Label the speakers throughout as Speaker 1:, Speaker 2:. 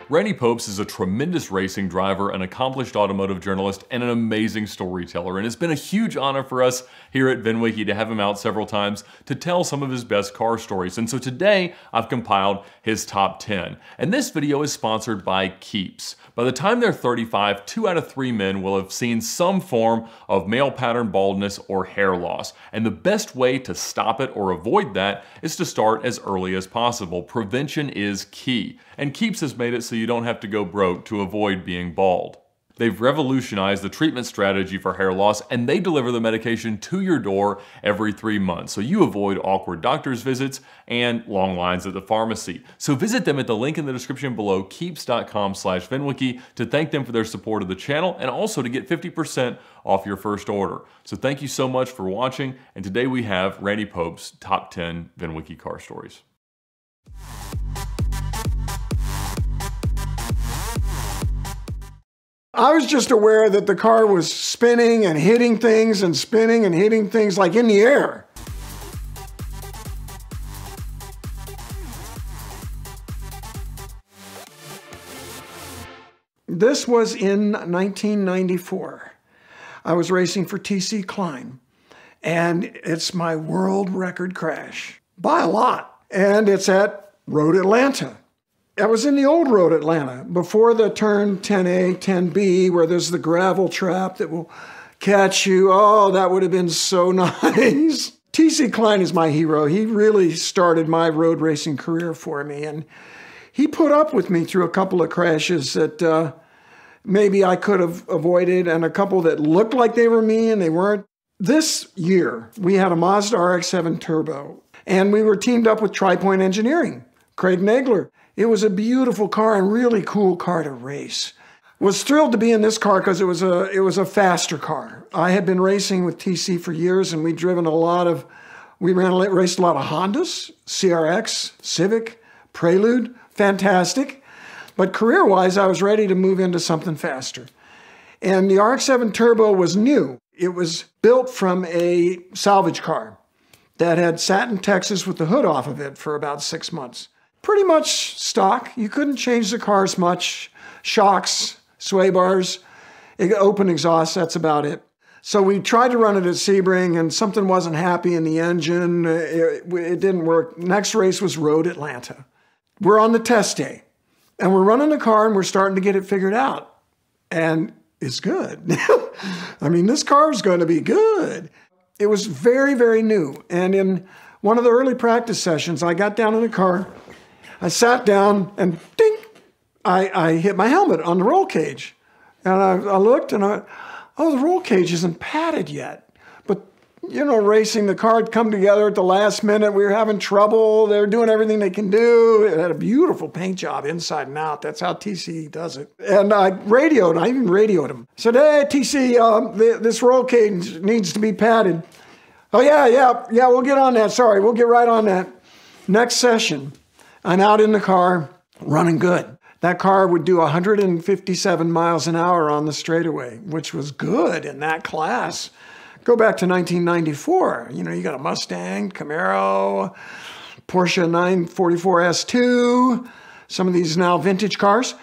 Speaker 1: Randy Pobst is a tremendous racing driver, an accomplished automotive journalist, and an amazing storyteller, and it's been a huge honor for us here at VINwiki to have him out several times to tell some of his best car stories. And so today, I've compiled his top 10. And this video is sponsored by Keeps. By the time they're 35, 2 out of 3 men will have seen some form of male pattern baldness or hair loss. And the best way to stop it or avoid that is to start as early as possible. Prevention is key. And Keeps has made it so you don't have to go broke to avoid being bald. They've revolutionized the treatment strategy for hair loss, and they deliver the medication to your door every 3 months, so you avoid awkward doctor's visits and long lines at the pharmacy. So visit them at the link in the description below, keeps.com/VINwiki, to thank them for their support of the channel and also to get 50% off your first order. So thank you so much for watching, and today we have Randy Pobst's top 10 VINwiki car stories.
Speaker 2: I was just aware that the car was spinning and hitting things and spinning and hitting things like in the air. This was in 1994. I was racing for TC Klein, and it's my world record crash by a lot. And it's at Road Atlanta. I was in the old Road Atlanta before the turn 10A, 10B, where there's the gravel trap that will catch you. Oh, that would have been so nice. TC Klein is my hero. He really started my road racing career for me. And he put up with me through a couple of crashes that maybe I could have avoided, and a couple that looked like they were me and they weren't. This year, we had a Mazda RX-7 Turbo, and we were teamed up with Tri-Point Engineering, Craig Nagler. It was a beautiful car and really cool car to race. Was thrilled to be in this car because it was a faster car. I had been racing with TC for years, and raced a lot of Hondas, CRX, Civic, Prelude, fantastic. But career-wise, I was ready to move into something faster. And the RX-7 Turbo was new. It was built from a salvage car that had sat in Texas with the hood off of it for about 6 months. Pretty much stock. You couldn't change the cars much. Shocks, sway bars, open exhaust, that's about it. So we tried to run it at Sebring, and something wasn't happy in the engine. It didn't work. Next race was Road Atlanta. We're on the test day, and we're running the car, and we're starting to get it figured out. And it's good. I mean, this car is going to be good. It was very, very new. And in one of the early practice sessions, I got down in the car, I sat down, and ding, I hit my helmet on the roll cage. And I looked, and the roll cage isn't padded yet. But, you know, racing, the car had come together at the last minute. We were having trouble. They were doing everything they can do. It had a beautiful paint job inside and out. That's how TC does it. And I even radioed him. I said, hey, TC, this roll cage needs to be padded. Oh, yeah, we'll get on that. Sorry, we'll get right on that. Next session, I'm out in the car, running good. That car would do 157 miles an hour on the straightaway, which was good in that class. Go back to 1994. You know, you got a Mustang, Camaro, Porsche 944 S2, some of these now vintage cars.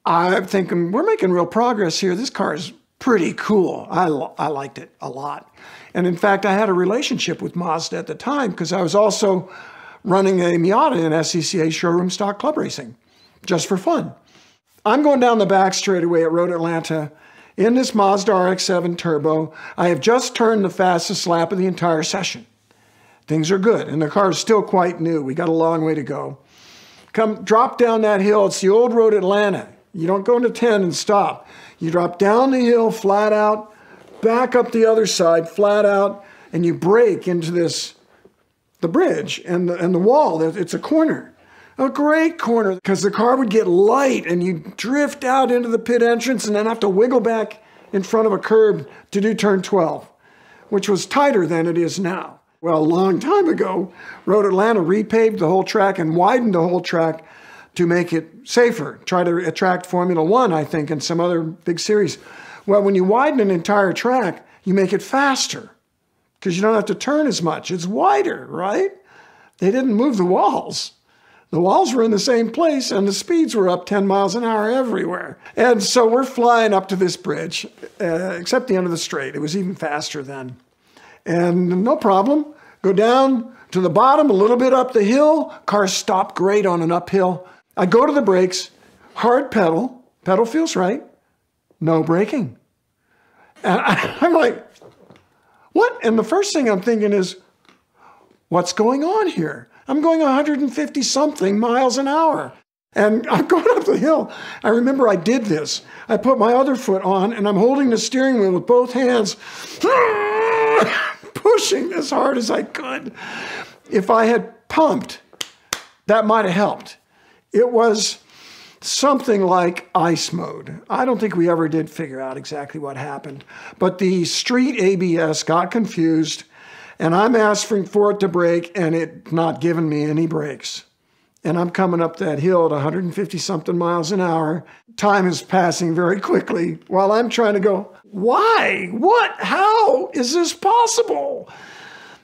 Speaker 2: I'm thinking, we're making real progress here. This car is pretty cool. I liked it a lot. And in fact, I had a relationship with Mazda at the time because I was also running a Miata in SCCA showroom stock club racing, just for fun. I'm going down the back straightaway at Road Atlanta in this Mazda RX-7 Turbo. I have just turned the fastest lap of the entire session. Things are good, and the car is still quite new. We got a long way to go. Drop down that hill. It's the old Road Atlanta. You don't go into 10 and stop. You drop down the hill, flat out, back up the other side, flat out, and you brake into the bridge and the wall. It's a corner. A great corner, because the car would get light and you drift out into the pit entrance and then have to wiggle back in front of a curb to do turn 12, which was tighter than it is now. Well, a long time ago, Road Atlanta repaved the whole track and widened the whole track to make it safer, try to attract Formula One, I think, and some other big series. Well, when you widen an entire track, you make it faster because you don't have to turn as much. It's wider, right? They didn't move the walls. The walls were in the same place and the speeds were up 10 miles an hour everywhere. And so we're flying up to this bridge, except the end of the straight. It was even faster then. And no problem. Go down to the bottom, a little bit up the hill. Car stopped great on an uphill. I go to the brakes, hard pedal. Pedal feels right. No braking. And I'm like, what? And the first thing I'm thinking is, what's going on here? I'm going 150 something miles an hour. And I'm going up the hill. I remember I did this. I put my other foot on and I'm holding the steering wheel with both hands, pushing as hard as I could. If I had pumped, that might have helped. It was something like ice mode. I don't think we ever did figure out exactly what happened. But the street ABS got confused and I'm asking for it to brake and it not giving me any brakes. And I'm coming up that hill at 150 something miles an hour. Time is passing very quickly while I'm trying to go, why? What? How is this possible?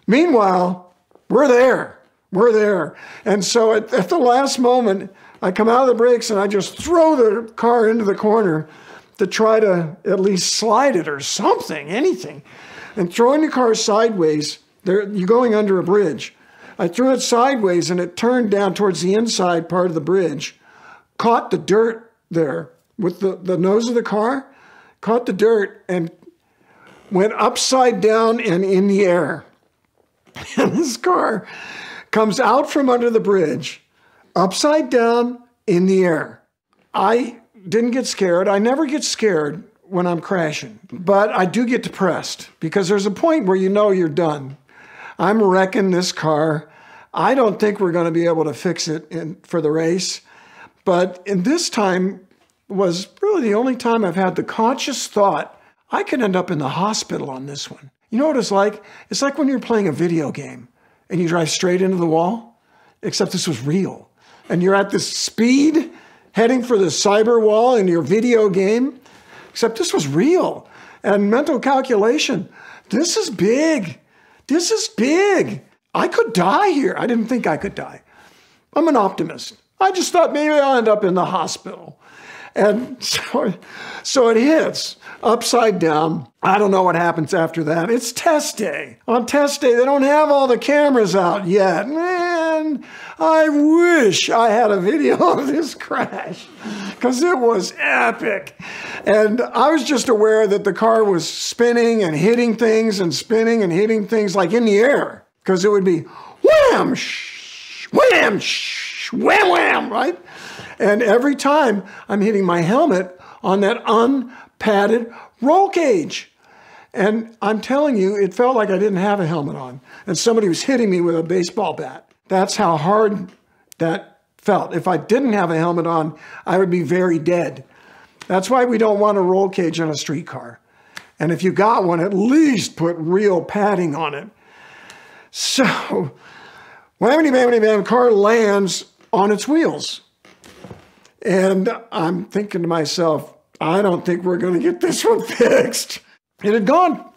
Speaker 2: Meanwhile, we're there. We're there. And so at the last moment, I come out of the brakes and I just throw the car into the corner to try to at least slide it or something, anything. And throwing the car sideways, you're going under a bridge. I threw it sideways and it turned down towards the inside part of the bridge, caught the dirt there with the nose of the car, caught the dirt and went upside down and in the air. And this car comes out from under the bridge, upside down in the air. I didn't get scared. I never get scared when I'm crashing, but I do get depressed because there's a point where you know you're done. I'm wrecking this car. I don't think we're going to be able to fix it for the race. But in this time was really the only time I've had the conscious thought, I could end up in the hospital on this one. You know what it's like? It's like when you're playing a video game and you drive straight into the wall, except this was real. And you're at this speed heading for the cyber wall in your video game, except this was real. And mental calculation, this is big. This is big. I could die here. I didn't think I could die. I'm an optimist. I just thought maybe I'll end up in the hospital. And so it hits upside down. I don't know what happens after that. It's test day. On test day, they don't have all the cameras out yet. Man, I wish I had a video of this crash because it was epic. And I was just aware that the car was spinning and hitting things and spinning and hitting things like in the air because it would be wham, shh, wham, shh, wham, wham, right? And every time I'm hitting my helmet on that unpadded roll cage. And I'm telling you, it felt like I didn't have a helmet on. And somebody was hitting me with a baseball bat. That's how hard that felt. If I didn't have a helmet on, I would be very dead. That's why we don't want a roll cage on a street car. And if you got one, at least put real padding on it. So, whammy, bammy, bam, car lands on its wheels. And I'm thinking to myself, I don't think we're going to get this one fixed. It had gone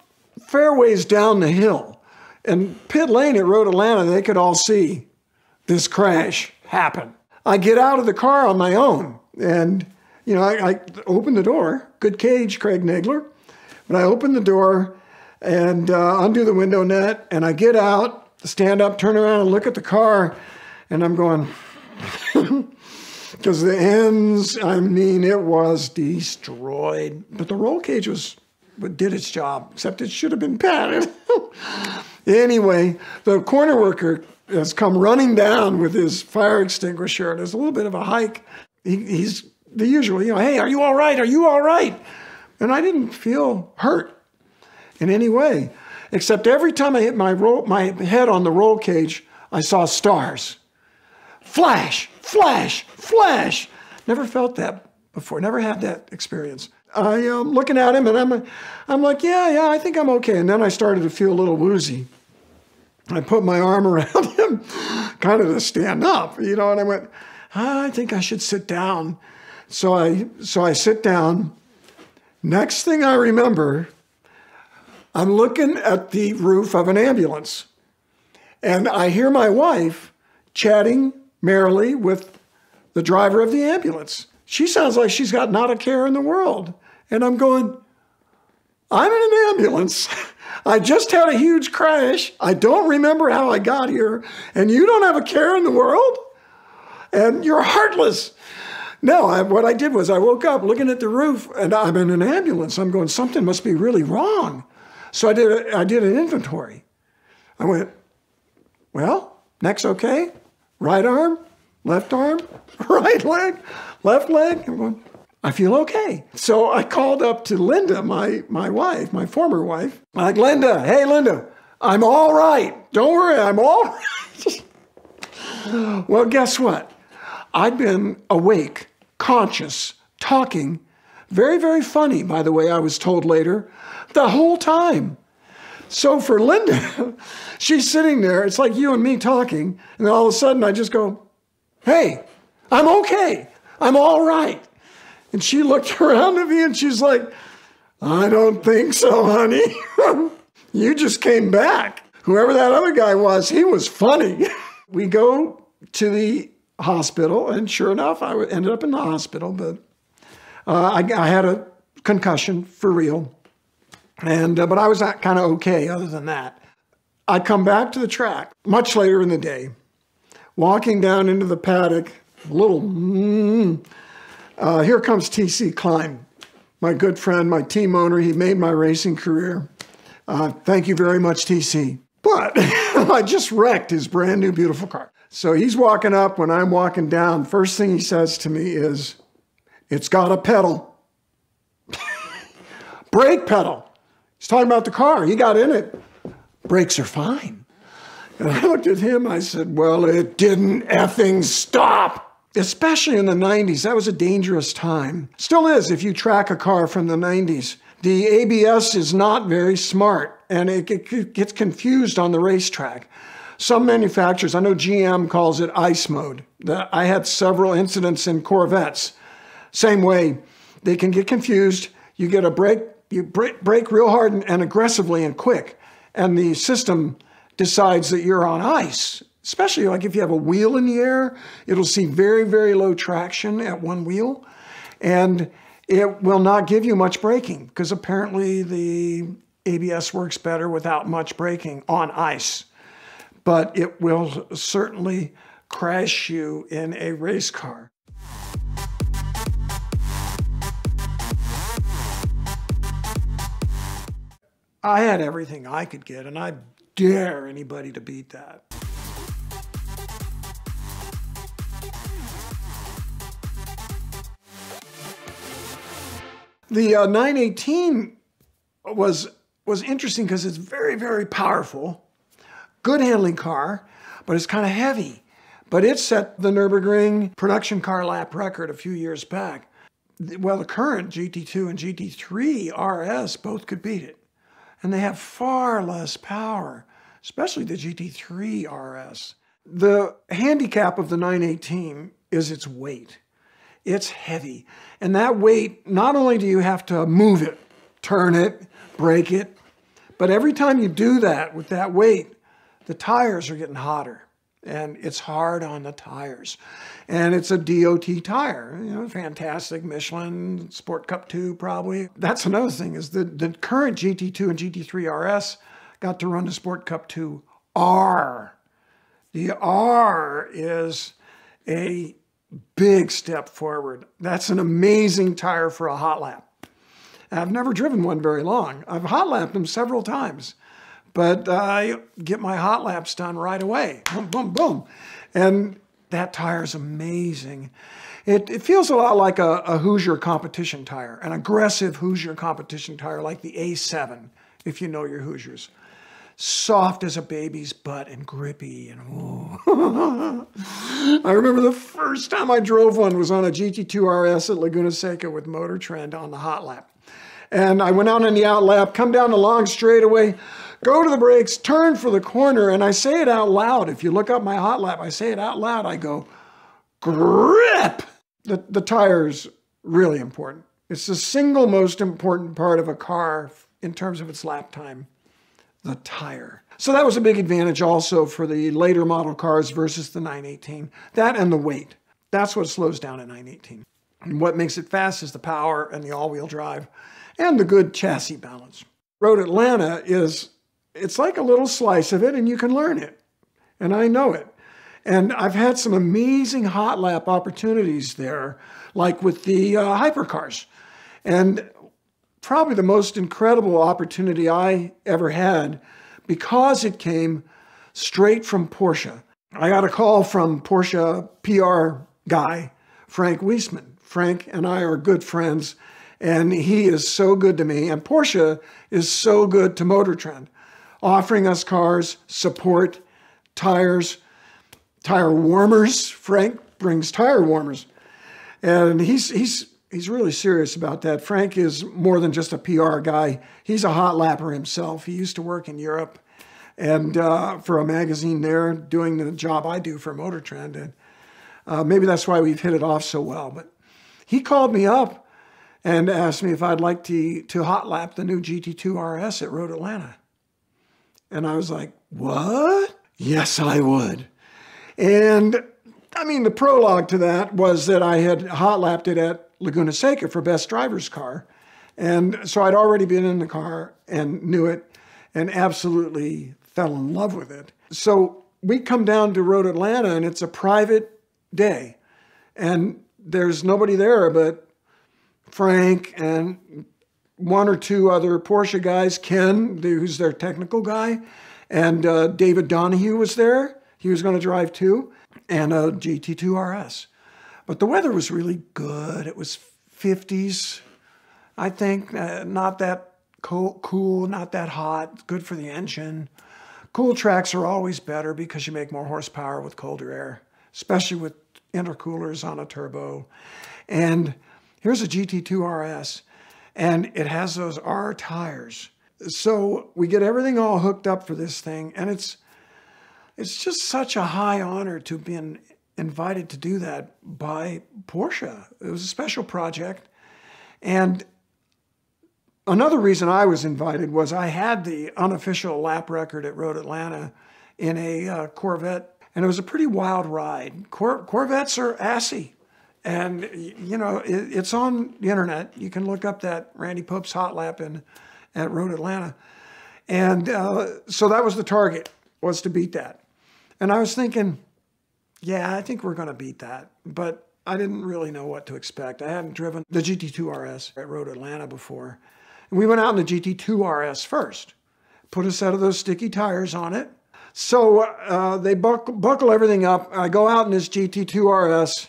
Speaker 2: fair ways down the hill. And pit lane at Road Atlanta, they could all see this crash happen. I get out of the car on my own. And, you know, I open the door. Good cage, Craig Nagler. But I open the door and undo the window net. And I get out, stand up, turn around and look at the car. And I'm going... Because the ends, I mean, it was destroyed. But the roll cage did its job, except it should have been padded. Anyway, the corner worker has come running down with his fire extinguisher. And there's a little bit of a hike. He's the usual, you know, hey, are you all right? Are you all right? And I didn't feel hurt in any way, except every time I hit my head on the roll cage, I saw stars. Flash, flash, flash. Never felt that before. Never had that experience. I'm looking at him and I'm like, yeah, I think I'm okay. And then I started to feel a little woozy. I put my arm around him, kind of to stand up, you know, and I went, I think I should sit down. So I sit down. Next thing I remember, I'm looking at the roof of an ambulance. And I hear my wife chatting merrily with the driver of the ambulance. She sounds like she's got not a care in the world. And I'm going, I'm in an ambulance. I just had a huge crash. I don't remember how I got here. And you don't have a care in the world? And you're heartless. No, what I did was I woke up looking at the roof and I'm in an ambulance. I'm going, something must be really wrong. So I did an inventory. I went, well, neck's okay. Right arm, right leg, left leg. I'm going, I feel okay. So I called up to Linda, my wife, my former wife. I'm like, Linda, hey, Linda, I'm all right. Don't worry, I'm all right. Well, guess what? I'd been awake, conscious, talking, very, very funny, by the way, I was told later, the whole time. So for Linda, she's sitting there, it's like you and me talking, and then all of a sudden I just go, hey, I'm okay, I'm all right. And she looked around at me and she's like, I don't think so, honey. You just came back. Whoever that other guy was, he was funny. We go to the hospital, and sure enough, I ended up in the hospital, but I had a concussion for real. And but I was kind of okay other than that. I come back to the track much later in the day, walking down into the paddock, here comes TC Klein, my good friend, my team owner. He made my racing career. Thank you very much, TC. But I just wrecked his brand new beautiful car. So he's walking up when I'm walking down. First thing he says to me is, it's got a pedal. Brake pedal. He's talking about the car. He got in it. Brakes are fine. And I looked at him. I said, well, it didn't effing stop. Especially in the 90s. That was a dangerous time. Still is if you track a car from the 90s. The ABS is not very smart, and it gets confused on the racetrack. Some manufacturers, I know GM calls it ice mode. I had several incidents in Corvettes. Same way, they can get confused. You get a brake, you brake real hard and aggressively and quick, and the system decides that you're on ice. Especially like if you have a wheel in the air, it'll see very, very low traction at one wheel, and it will not give you much braking because apparently the ABS works better without much braking on ice. But it will certainly crash you in a race car. I had everything I could get, and I dare anybody to beat that. The 918 was interesting because it's very, very powerful. Good handling car, but it's kind of heavy. But it set the Nürburgring production car lap record a few years back. Well, the current GT2 and GT3 RS both could beat it. And they have far less power, especially the GT3 RS. The handicap of the 918 is its weight. It's heavy. And that weight, not only do you have to move it, turn it, brake it, but every time you do that with that weight, the tires are getting hotter, and it's hard on the tires. And it's a DOT tire, you know, fantastic, Michelin, Sport Cup 2 probably. That's another thing is the current GT2 and GT3 RS got to run the Sport Cup 2 R. The R is a big step forward. That's an amazing tire for a hot lap. I've never driven one very long. I've hot lapped them several times. But I get my hot laps done right away. Boom, boom, boom. And that tire is amazing. It feels a lot like a Hoosier competition tire, an aggressive Hoosier competition tire like the A7, if you know your Hoosiers. Soft as a baby's butt and grippy. And ooh. I remember the first time I drove one was on a GT2 RS at Laguna Seca with Motor Trend on the hot lap. And I went out on the out lap, come down the long straightaway, go to the brakes, turn for the corner, and I say it out loud. If you look up my hot lap, I say it out loud. I go, grip! The tire's really important. It's the single most important part of a car in terms of its lap time. the tire. So that was a big advantage also for the later model cars versus the 918. That and the weight. That's what slows down a 918. And what makes it fast is the power and the all-wheel drive and the good chassis balance. Road Atlanta it's like a little slice of it, and you can learn it. And I know it. And I've had some amazing hot lap opportunities there, like with the Hypercars. And probably the most incredible opportunity I ever had, because it came straight from Porsche. I got a call from Porsche PR guy, Frank Wiesman. Frank and I are good friends, and he is so good to me. And Porsche is so good to Motor Trend, offering us cars, support, tires, tire warmers. Frank brings tire warmers. And he's really serious about that. Frank is more than just a PR guy. He's a hot lapper himself. He used to work in Europe and for a magazine there, doing the job I do for Motor Trend. And maybe that's why we've hit it off so well. But he called me up and asked me if I'd like to hot lap the new GT2 RS at Road Atlanta. And I was like, what? Yes, I would. And I mean, the prologue to that was that I had hot lapped it at Laguna Seca for Best Driver's Car. And so I'd already been in the car and knew it and absolutely fell in love with it. So we come down to Road Atlanta, and it's a private day. And there's nobody there but Frank and one or two other Porsche guys, Ken, who's their technical guy, and David Donahue was there. He was going to drive too, and a GT2 RS. But the weather was really good. It was 50s, I think. Not that cool, not that hot. Good for the engine. Cool tracks are always better because you make more horsepower with colder air, especially with intercoolers on a turbo. And here's a GT2 RS, and it has those R tires. So we get everything all hooked up for this thing, and it's just such a high honor to have been invited to do that by Porsche. It was a special project. And another reason I was invited was I had the unofficial lap record at Road Atlanta in a Corvette, and it was a pretty wild ride. Corvettes are assy. And, you know, it's on the internet. You can look up that Randy Pobst hot lap at Road Atlanta. And so that was the target, was to beat that. And I was thinking, yeah, I think we're going to beat that. But I didn't really know what to expect. I hadn't driven the GT2 RS at Road Atlanta before. And we went out in the GT2 RS first, put a set of those sticky tires on it. So they buckle everything up. I go out in this GT2 RS,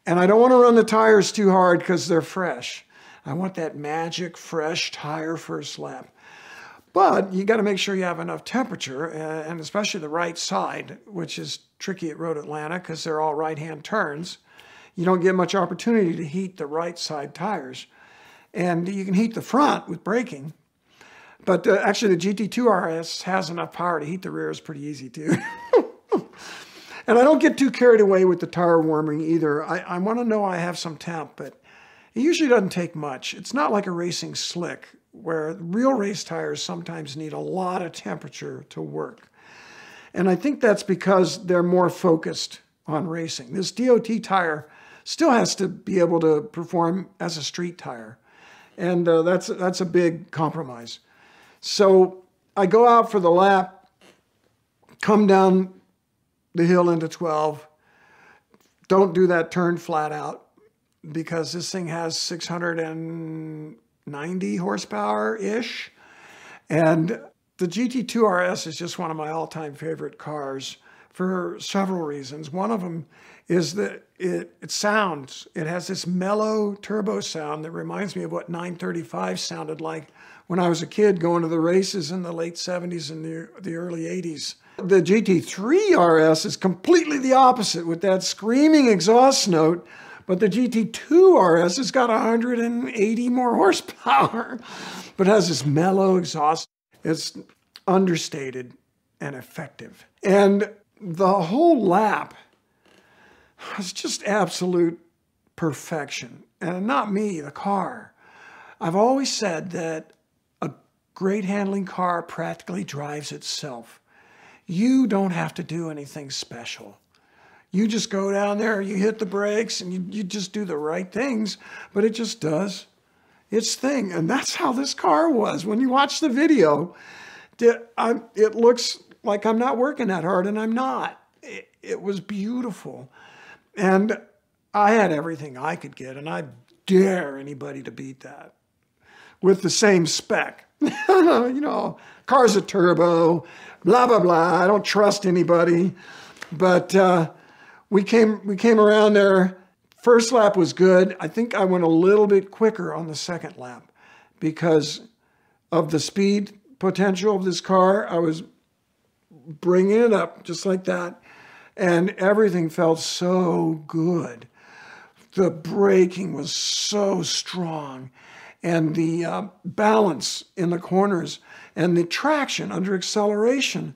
Speaker 2: and I don't want to run the tires too hard because they're fresh. I want that magic fresh tire first lap. But you got to make sure you have enough temperature, and especially the right side, which is tricky at Road Atlanta because they're all right-hand turns. You don't get much opportunity to heat the right side tires. And you can heat the front with braking. But actually, the GT2 RS has enough power to heat the rears pretty easy, too. And I don't get too carried away with the tire warming either. I want to know I have some temp, but it usually doesn't take much. It's not like a racing slick, where real race tires sometimes need a lot of temperature to work. And I think that's because they're more focused on racing. This DOT tire still has to be able to perform as a street tire. And that's a big compromise. So I go out for the lap, come down the hill into 12. Don't do that turn flat out because this thing has 690 horsepower-ish. And the GT2 RS is just one of my all-time favorite cars for several reasons. One of them is that it sounds, it has this mellow turbo sound that reminds me of what 935 sounded like when I was a kid going to the races in the late 70s and the early 80s. The GT3 RS is completely the opposite with that screaming exhaust note, but the GT2 RS has got 180 more horsepower, but has this mellow exhaust. It's understated and effective. And the whole lap was just absolute perfection. And not me, the car. I've always said that a great handling car practically drives itself. You don't have to do anything special. You just go down there, you hit the brakes, and you just do the right things, but it just does its thing. And that's how this car was. When you watch the video, it looks like I'm not working that hard, and I'm not. It was beautiful. And I had everything I could get, and I dare anybody to beat that with the same spec. You know, car's a turbo, blah, blah, blah. I don't trust anybody. But we came around there. First lap was good. I think I went a little bit quicker on the second lap because of the speed potential of this car. I was bringing it up just like that, and everything felt so good. The braking was so strong, and the balance in the corners and the traction under acceleration.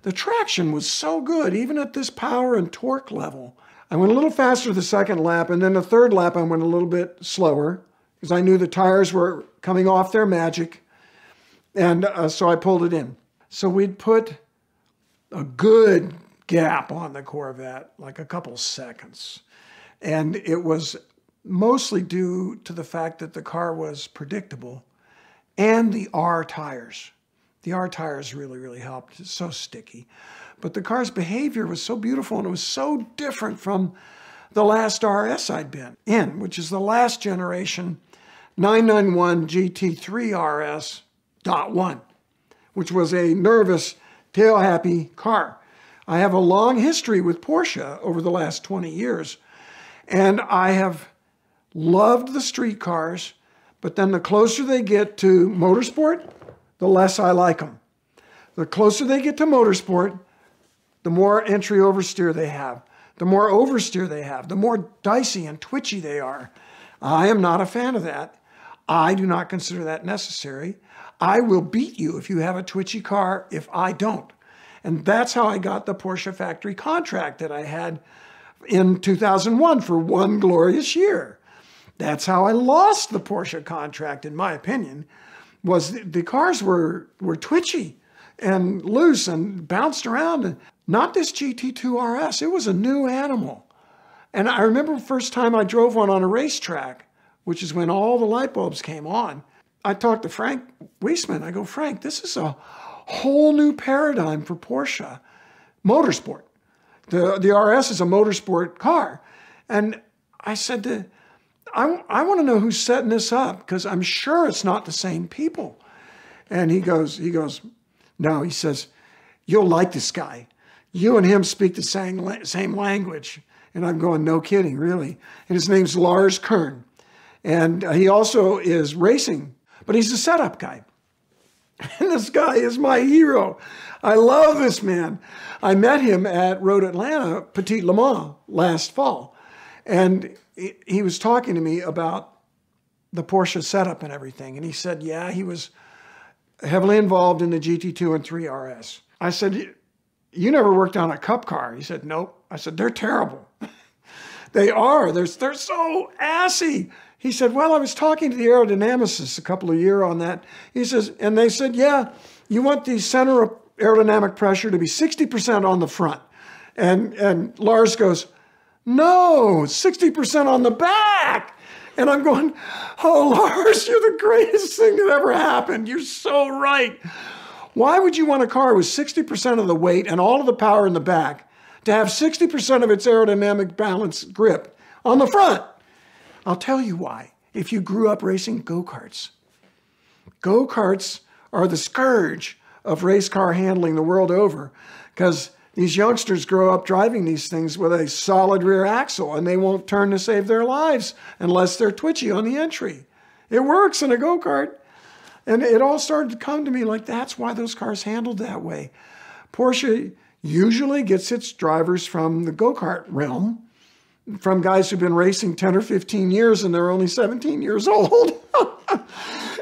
Speaker 2: The traction was so good, even at this power and torque level. I went a little faster the second lap, and then the third lap I went a little bit slower because I knew the tires were coming off their magic, and so I pulled it in. So we'd put a good gap on the Corvette, like a couple seconds. And it was mostly due to the fact that the car was predictable and the R tires. The R tires really, really helped. It's so sticky. But the car's behavior was so beautiful, and it was so different from the last RS I'd been in, which is the last generation 991 GT3 RS.1, which was a nervous, tail-happy car. I have a long history with Porsche over the last 20 years, and I have loved the street cars, but then the closer they get to motorsport, the less I like them. The closer they get to motorsport, the more entry oversteer they have, the more oversteer they have, the more dicey and twitchy they are. I am not a fan of that. I do not consider that necessary. I will beat you if you have a twitchy car if I don't. And that's how I got the Porsche factory contract that I had in 2001 for one glorious year. That's how I lost the Porsche contract, in my opinion, was the cars were twitchy and loose and bounced around. And not this GT2 RS. It was a new animal. And I remember the first time I drove one on a racetrack, which is when all the light bulbs came on. I talked to Frank Wiesman. I go, Frank, this is a whole new paradigm for Porsche motorsport. The RS is a motorsport car. And I said, I want to know who's setting this up, because I'm sure it's not the same people. And he goes, no, he says, you'll like this guy. You and him speak the same language. And I'm going, no kidding, really. And his name's Lars Kern. And he also is racing, but he's a setup guy. And this guy is my hero. I love this man. I met him at Road Atlanta Petit Le Mans last fall. And he was talking to me about the Porsche setup and everything. And he said, yeah, he was heavily involved in the GT2 and 3 RS. I said, you never worked on a cup car? He said, nope. I said, they're terrible. They are. They're so assy. He said, well, I was talking to the aerodynamicists a couple of years on that. He says, and they said, yeah, you want the center of aerodynamic pressure to be 60% on the front. And Lars goes, no, 60% on the back. And I'm going, oh, Lars, you're the greatest thing that ever happened. You're so right. Why would you want a car with 60% of the weight and all of the power in the back to have 60% of its aerodynamic balance grip on the front? I'll tell you why. If you grew up racing go-karts. Go-karts are the scourge of race car handling the world over, because these youngsters grow up driving these things with a solid rear axle, and they won't turn to save their lives unless they're twitchy on the entry. It works in a go-kart. And it all started to come to me like, that's why those cars handled that way. Porsche usually gets its drivers from the go-kart realm, from guys who've been racing 10 or 15 years and they're only 17 years old.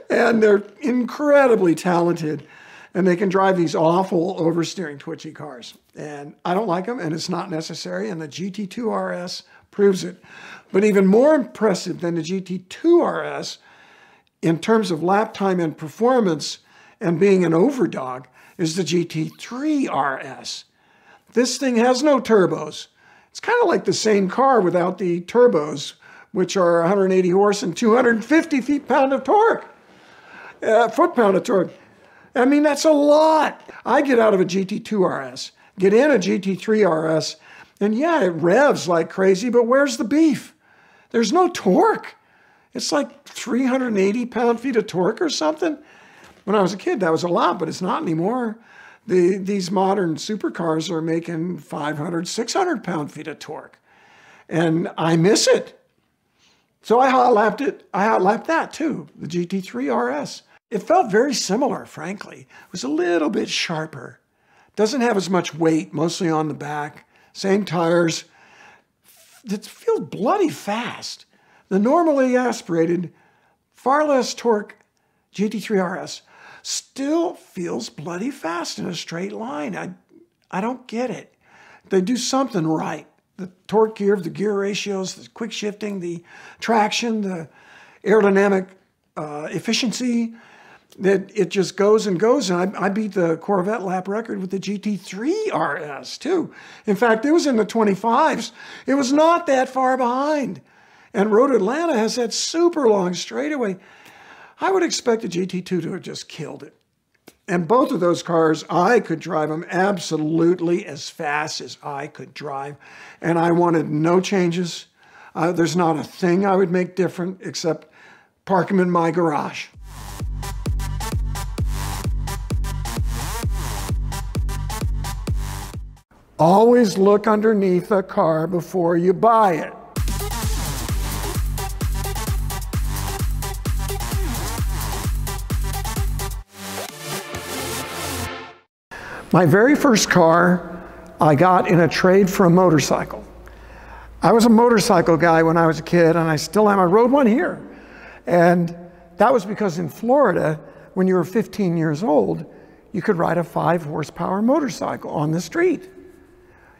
Speaker 2: And they're incredibly talented. And they can drive these awful oversteering twitchy cars. And I don't like them, and it's not necessary. And the GT2 RS proves it. But even more impressive than the GT2 RS in terms of lap time and performance and being an overdog, is the GT3 RS. This thing has no turbos. It's kind of like the same car without the turbos, which are 180 horse and 250 foot-pound of torque. I mean, that's a lot. I get out of a GT2 RS, get in a GT3 RS, and yeah, it revs like crazy, but where's the beef? There's no torque. It's like 380 pound-feet of torque or something. When I was a kid, that was a lot, but it's not anymore. These modern supercars are making 500, 600 pound-feet of torque. And I miss it. So I hot-lapped it. I hot-lapped that too, the GT3 RS. It felt very similar, frankly. It was a little bit sharper. Doesn't have as much weight, mostly on the back. Same tires. It feels bloody fast. The normally aspirated, far less torque GT3 RS still feels bloody fast in a straight line. I don't get it. They do something right. The torque gear, the gear ratios, the quick shifting, the traction, the aerodynamic efficiency, that it just goes and goes. And I beat the Corvette lap record with the GT3 RS too. In fact, it was in the 25s. It was not that far behind. And Road Atlanta has that super long straightaway. I would expect the GT2 to have just killed it. And both of those cars, I could drive them absolutely as fast as I could drive. And I wanted no changes. There's not a thing I would make different except park them in my garage. Always look underneath a car before you buy it. My very first car I got in a trade for a motorcycle. I was a motorcycle guy when I was a kid, and I still am. I rode one here. And that was because in Florida, when you were 15 years old, you could ride a 5-horsepower motorcycle on the street.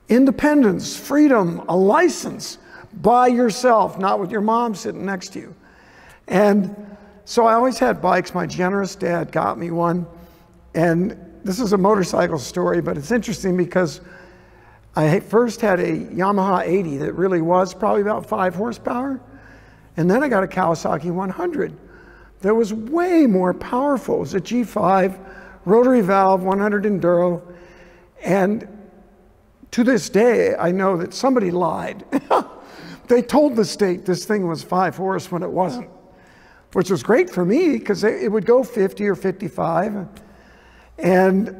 Speaker 2: Independence, freedom, a license by yourself, not with your mom sitting next to you. And so I always had bikes. My generous dad got me one. And this is a motorcycle story, but it's interesting because I first had a Yamaha 80 that really was probably about 5 horsepower. And then I got a Kawasaki 100 that was way more powerful. It was a G5, rotary valve, 100 enduro. And to this day, I know that somebody lied. They told the state this thing was 5 horse when it wasn't, which was great for me because it would go 50 or 55. And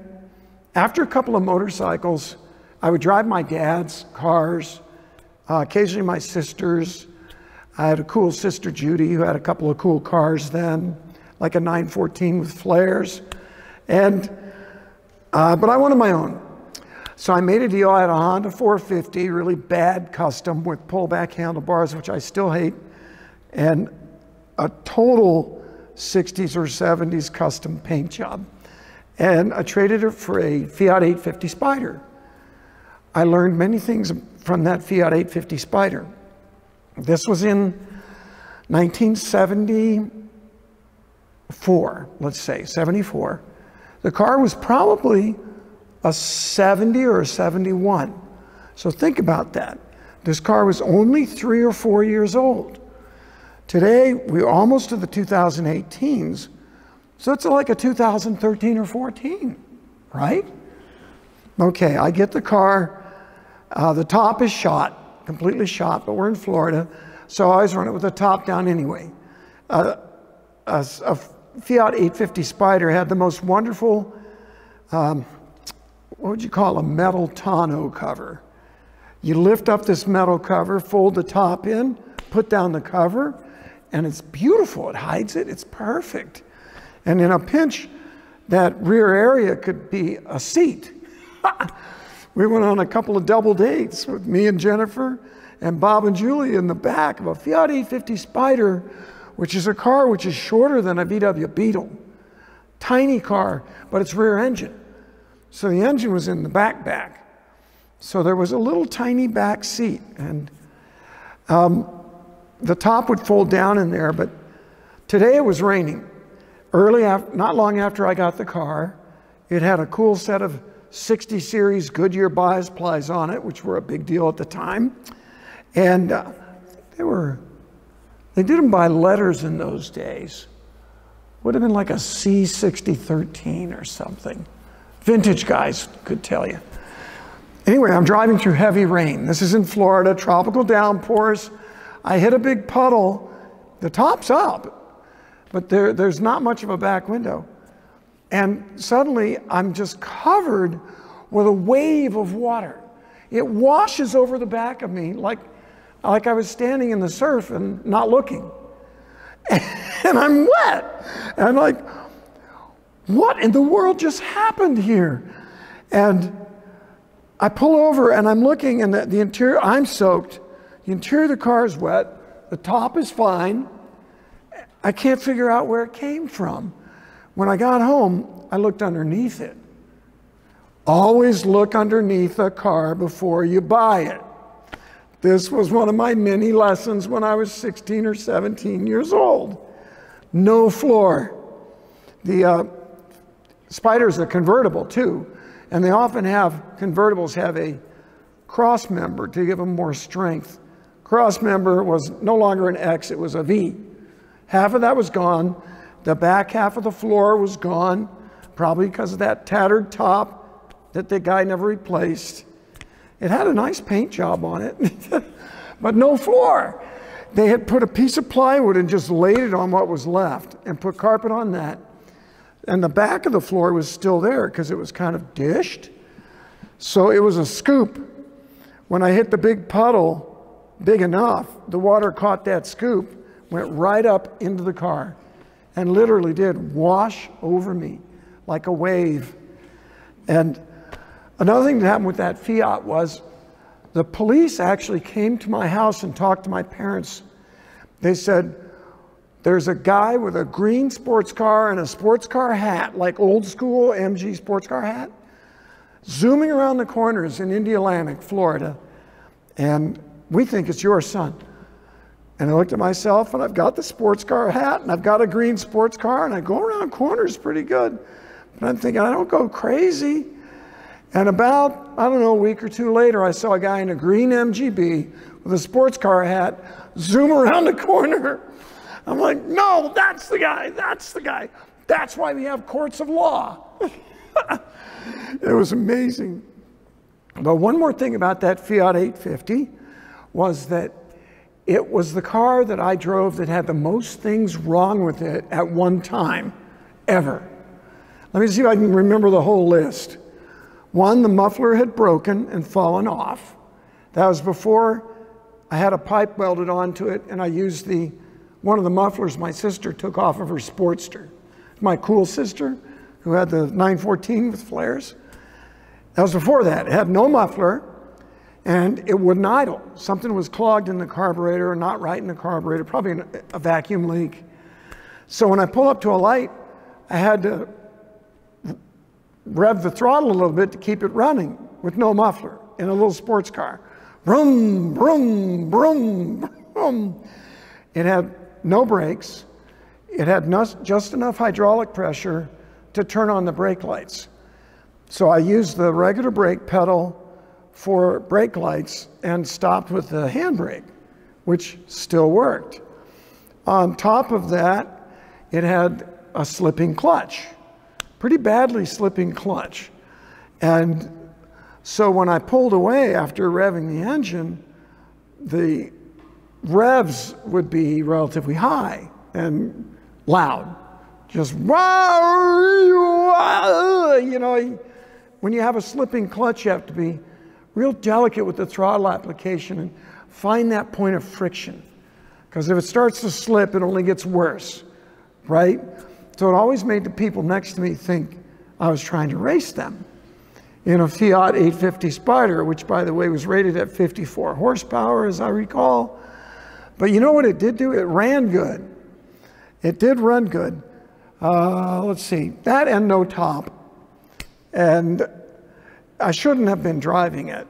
Speaker 2: after a couple of motorcycles, I would drive my dad's cars, occasionally my sister's. I had a cool sister, Judy, who had a couple of cool cars then, like a 914 with flares. And, but I wanted my own. So I made a deal. I had a Honda 450, really bad custom with pullback handlebars, which I still hate, and a total 60s or 70s custom paint job. And I traded it for a Fiat 850 Spider. I learned many things from that Fiat 850 Spider. This was in 1974, let's say, 74. The car was probably a 70 or a 71. So think about that. This car was only 3 or 4 years old. Today, we're almost to the 2018s. So it's like a 2013 or 14, right? Okay, I get the car. The top is shot, completely shot, but we're in Florida, so I always run it with the top down anyway. A Fiat 850 Spider had the most wonderful, what would you call a metal tonneau cover. You lift up this metal cover, fold the top in, put down the cover, and it's beautiful. It hides it. It's perfect. And in a pinch, that rear area could be a seat. We went on a couple of double dates with me and Jennifer and Bob and Julie in the back of a Fiat 850 Spider, which is a car which is shorter than a VW Beetle. Tiny car, but it's rear engine. So the engine was in the back. So there was a little tiny back seat, and the top would fold down in there, but today it was raining. not long after I got the car, it had a cool set of 60 series Goodyear bias plies on it, which were a big deal at the time. And they did them by letters in those days. Would have been like a C6013 or something. Vintage guys could tell you. Anyway, I'm driving through heavy rain. This is in Florida, tropical downpours. I hit a big puddle. The top's up, but there's not much of a back window. And suddenly I'm just covered with a wave of water. It washes over the back of me like I was standing in the surf and not looking. And I'm wet. And I'm like, what in the world just happened here? And I pull over and I'm looking, and the interior, I'm soaked. The interior of the car is wet. The top is fine. I can't figure out where it came from. When I got home, I looked underneath it. Always look underneath a car before you buy it. This was one of my many lessons when I was 16 or 17 years old. No floor. The Spider's a convertible too, and they often convertibles have a cross member to give them more strength. Cross member was no longer an X, it was a V. Half of that was gone. The back half of the floor was gone, probably because of that tattered top that the guy never replaced. It had a nice paint job on it, but no floor. They had put a piece of plywood and just laid it on what was left and put carpet on that. And the back of the floor was still there because it was kind of dished. So it was a scoop. When I hit the big puddle, big enough, the water caught that scoop, went right up into the car, and literally did wash over me like a wave. And another thing that happened with that Fiat was the police actually came to my house and talked to my parents. They said, there's a guy with a green sports car and a sports car hat, like old school MG sports car hat, zooming around the corners in Indialantic, Florida, and we think it's your son. And I looked at myself, and I've got the sports car hat, and I've got a green sports car, and I go around corners pretty good. But I'm thinking, I don't go crazy. And about, I don't know, a week or two later, I saw a guy in a green MGB with a sports car hat zoom around the corner. I'm like, no, that's the guy, that's the guy. That's why we have courts of law. It was amazing. But one more thing about that Fiat 850 was that it was the car that I drove that had the most things wrong with it at one time, ever. Let me see if I can remember the whole list. One, the muffler had broken and fallen off. That was before I had a pipe welded onto it, and I used one of the mufflers my sister took off of her Sportster. My cool sister, who had the 914 with flares. That was before that. It had no muffler, and it wouldn't idle. Something was clogged in the carburetor, or not right in the carburetor, probably a vacuum leak. So when I pull up to a light, I had to rev the throttle a little bit to keep it running with no muffler in a little sports car. Vroom, vroom, vroom, vroom. It had no brakes. It had just enough hydraulic pressure to turn on the brake lights. So I used the regular brake pedal for brake lights and stopped with the handbrake, which still worked. On top of that, it had a slipping clutch, pretty badly slipping clutch. And so when I pulled away after revving the engine, the revs would be relatively high and loud. Just, you know, when you have a slipping clutch, you have to be real delicate with the throttle application and find that point of friction. Because if it starts to slip, it only gets worse, right? So it always made the people next to me think I was trying to race them in a Fiat 850 Spider, which, by the way, was rated at 54 horsepower, as I recall. But you know what it did do? It ran good. It did run good. Let's see, that and no top. And I shouldn't have been driving it.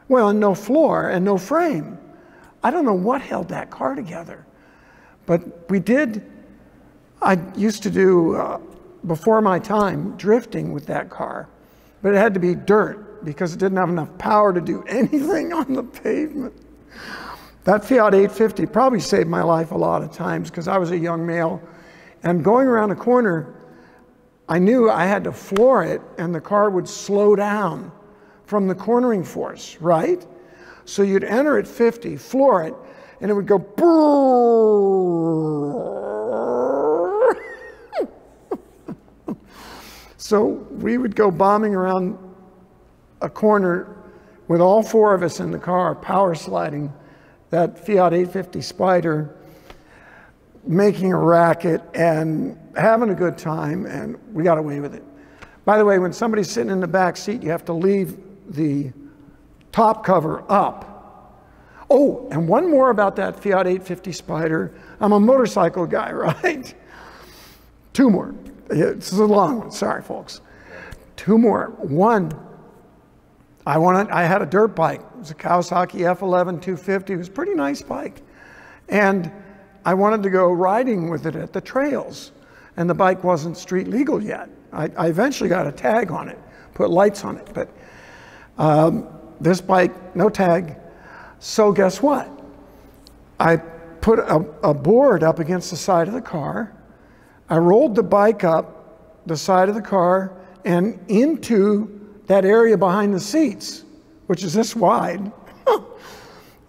Speaker 2: Well, and no floor and no frame. I don't know what held that car together. But we did, I used to do, before my time, drifting with that car, but it had to be dirt because it didn't have enough power to do anything on the pavement. That Fiat 850 probably saved my life a lot of times because I was a young male, and going around a corner, I knew I had to floor it and the car would slow down from the cornering force, right? So you'd enter at 50, floor it, and it would go brrrr. So we would go bombing around a corner with all four of us in the car, power sliding that Fiat 850 Spider, making a racket and having a good time, and we got away with it. By the way, when somebody's sitting in the back seat, you have to leave the top cover up. Oh, and one more about that Fiat 850 Spider. I'm a motorcycle guy, right? Two more. This is a long one, sorry folks. Two more. One, I had a dirt bike. It was a Kawasaki F11 250. It was a pretty nice bike. And I wanted to go riding with it at the trails. And the bike wasn't street legal yet. I eventually got a tag on it, put lights on it. But this bike, no tag. So guess what? I put a board up against the side of the car. I rolled the bike up the side of the car and into that area behind the seats, which is this wide.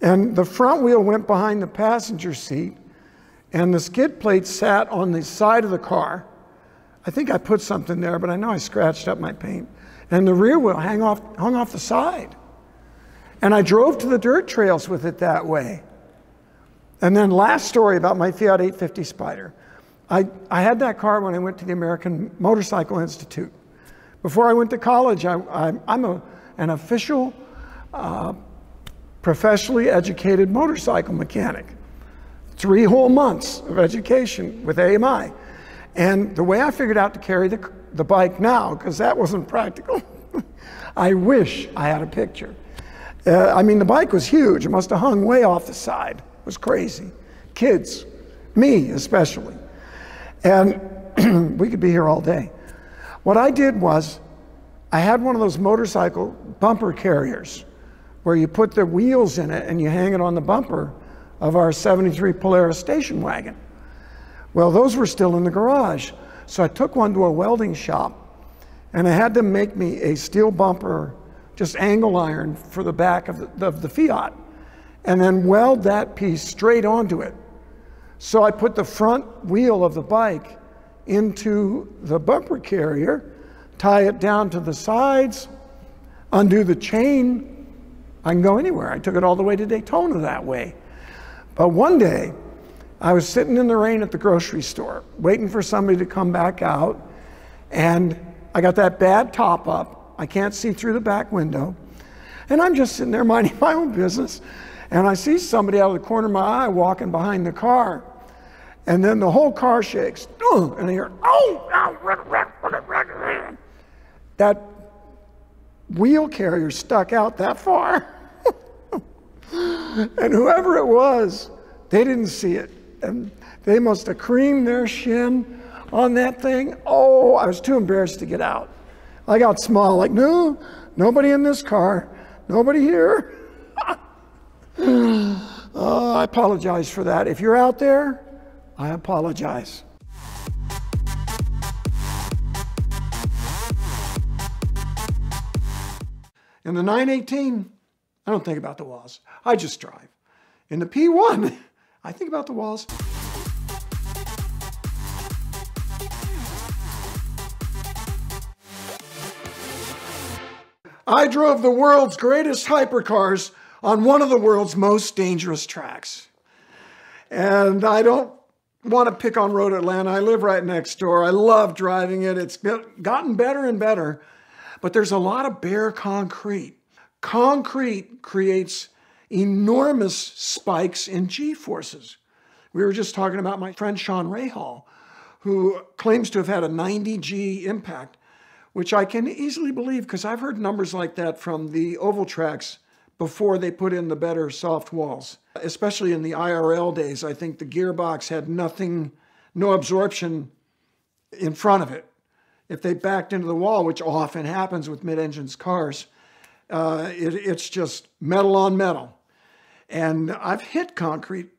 Speaker 2: And the front wheel went behind the passenger seat, and the skid plate sat on the side of the car. I think I put something there, but I know I scratched up my paint. And the rear wheel hung off the side. And I drove to the dirt trails with it that way. And then last story about my Fiat 850 Spider. I had that car when I went to the American Motorcycle Institute. Before I went to college, I'm an official, professionally educated motorcycle mechanic. 3 whole months of education with AMI. And the way I figured out to carry the bike now, because that wasn't practical, I wish I had a picture. I mean, the bike was huge. It must have hung way off the side. It was crazy. Kids, me especially. And we could be here all day. What I did was, I had one of those motorcycle bumper carriers where you put the wheels in it and you hang it on the bumper of our 73 Polaris station wagon. Well, those were still in the garage. So I took one to a welding shop and I had them make me a steel bumper, just angle iron for the back of the Fiat, and then weld that piece straight onto it. So I put the front wheel of the bike into the bumper carrier, tie it down to the sides, undo the chain. I can go anywhere. I took it all the way to Daytona that way. But one day, I was sitting in the rain at the grocery store, waiting for somebody to come back out, and I got that bad top up. I can't see through the back window. And I'm just sitting there minding my own business, and I see somebody out of the corner of my eye walking behind the car. And then the whole car shakes, and I hear, oh! That wheel carrier stuck out that far. And whoever it was, they didn't see it. And they must have creamed their shin on that thing. Oh, I was too embarrassed to get out. I got small, like, no, nobody in this car, nobody here. I apologize for that. If you're out there, I apologize. In the 918, I don't think about the walls. I just drive. In the P1, I think about the walls. I drove the world's greatest hypercars on one of the world's most dangerous tracks. And I don't want to pick on Road Atlanta. I live right next door. I love driving it. It's gotten better and better, but there's a lot of bare concrete. Concrete creates enormous spikes in G-forces. We were just talking about my friend Sean Rahal, who claims to have had a 90 G impact, which I can easily believe because I've heard numbers like that from the oval tracks before they put in the better soft walls. Especially in the IRL days, I think the gearbox had nothing no absorption in front of it. If they backed into the wall, which often happens with mid-engine cars, it's just metal on metal. And I've hit concrete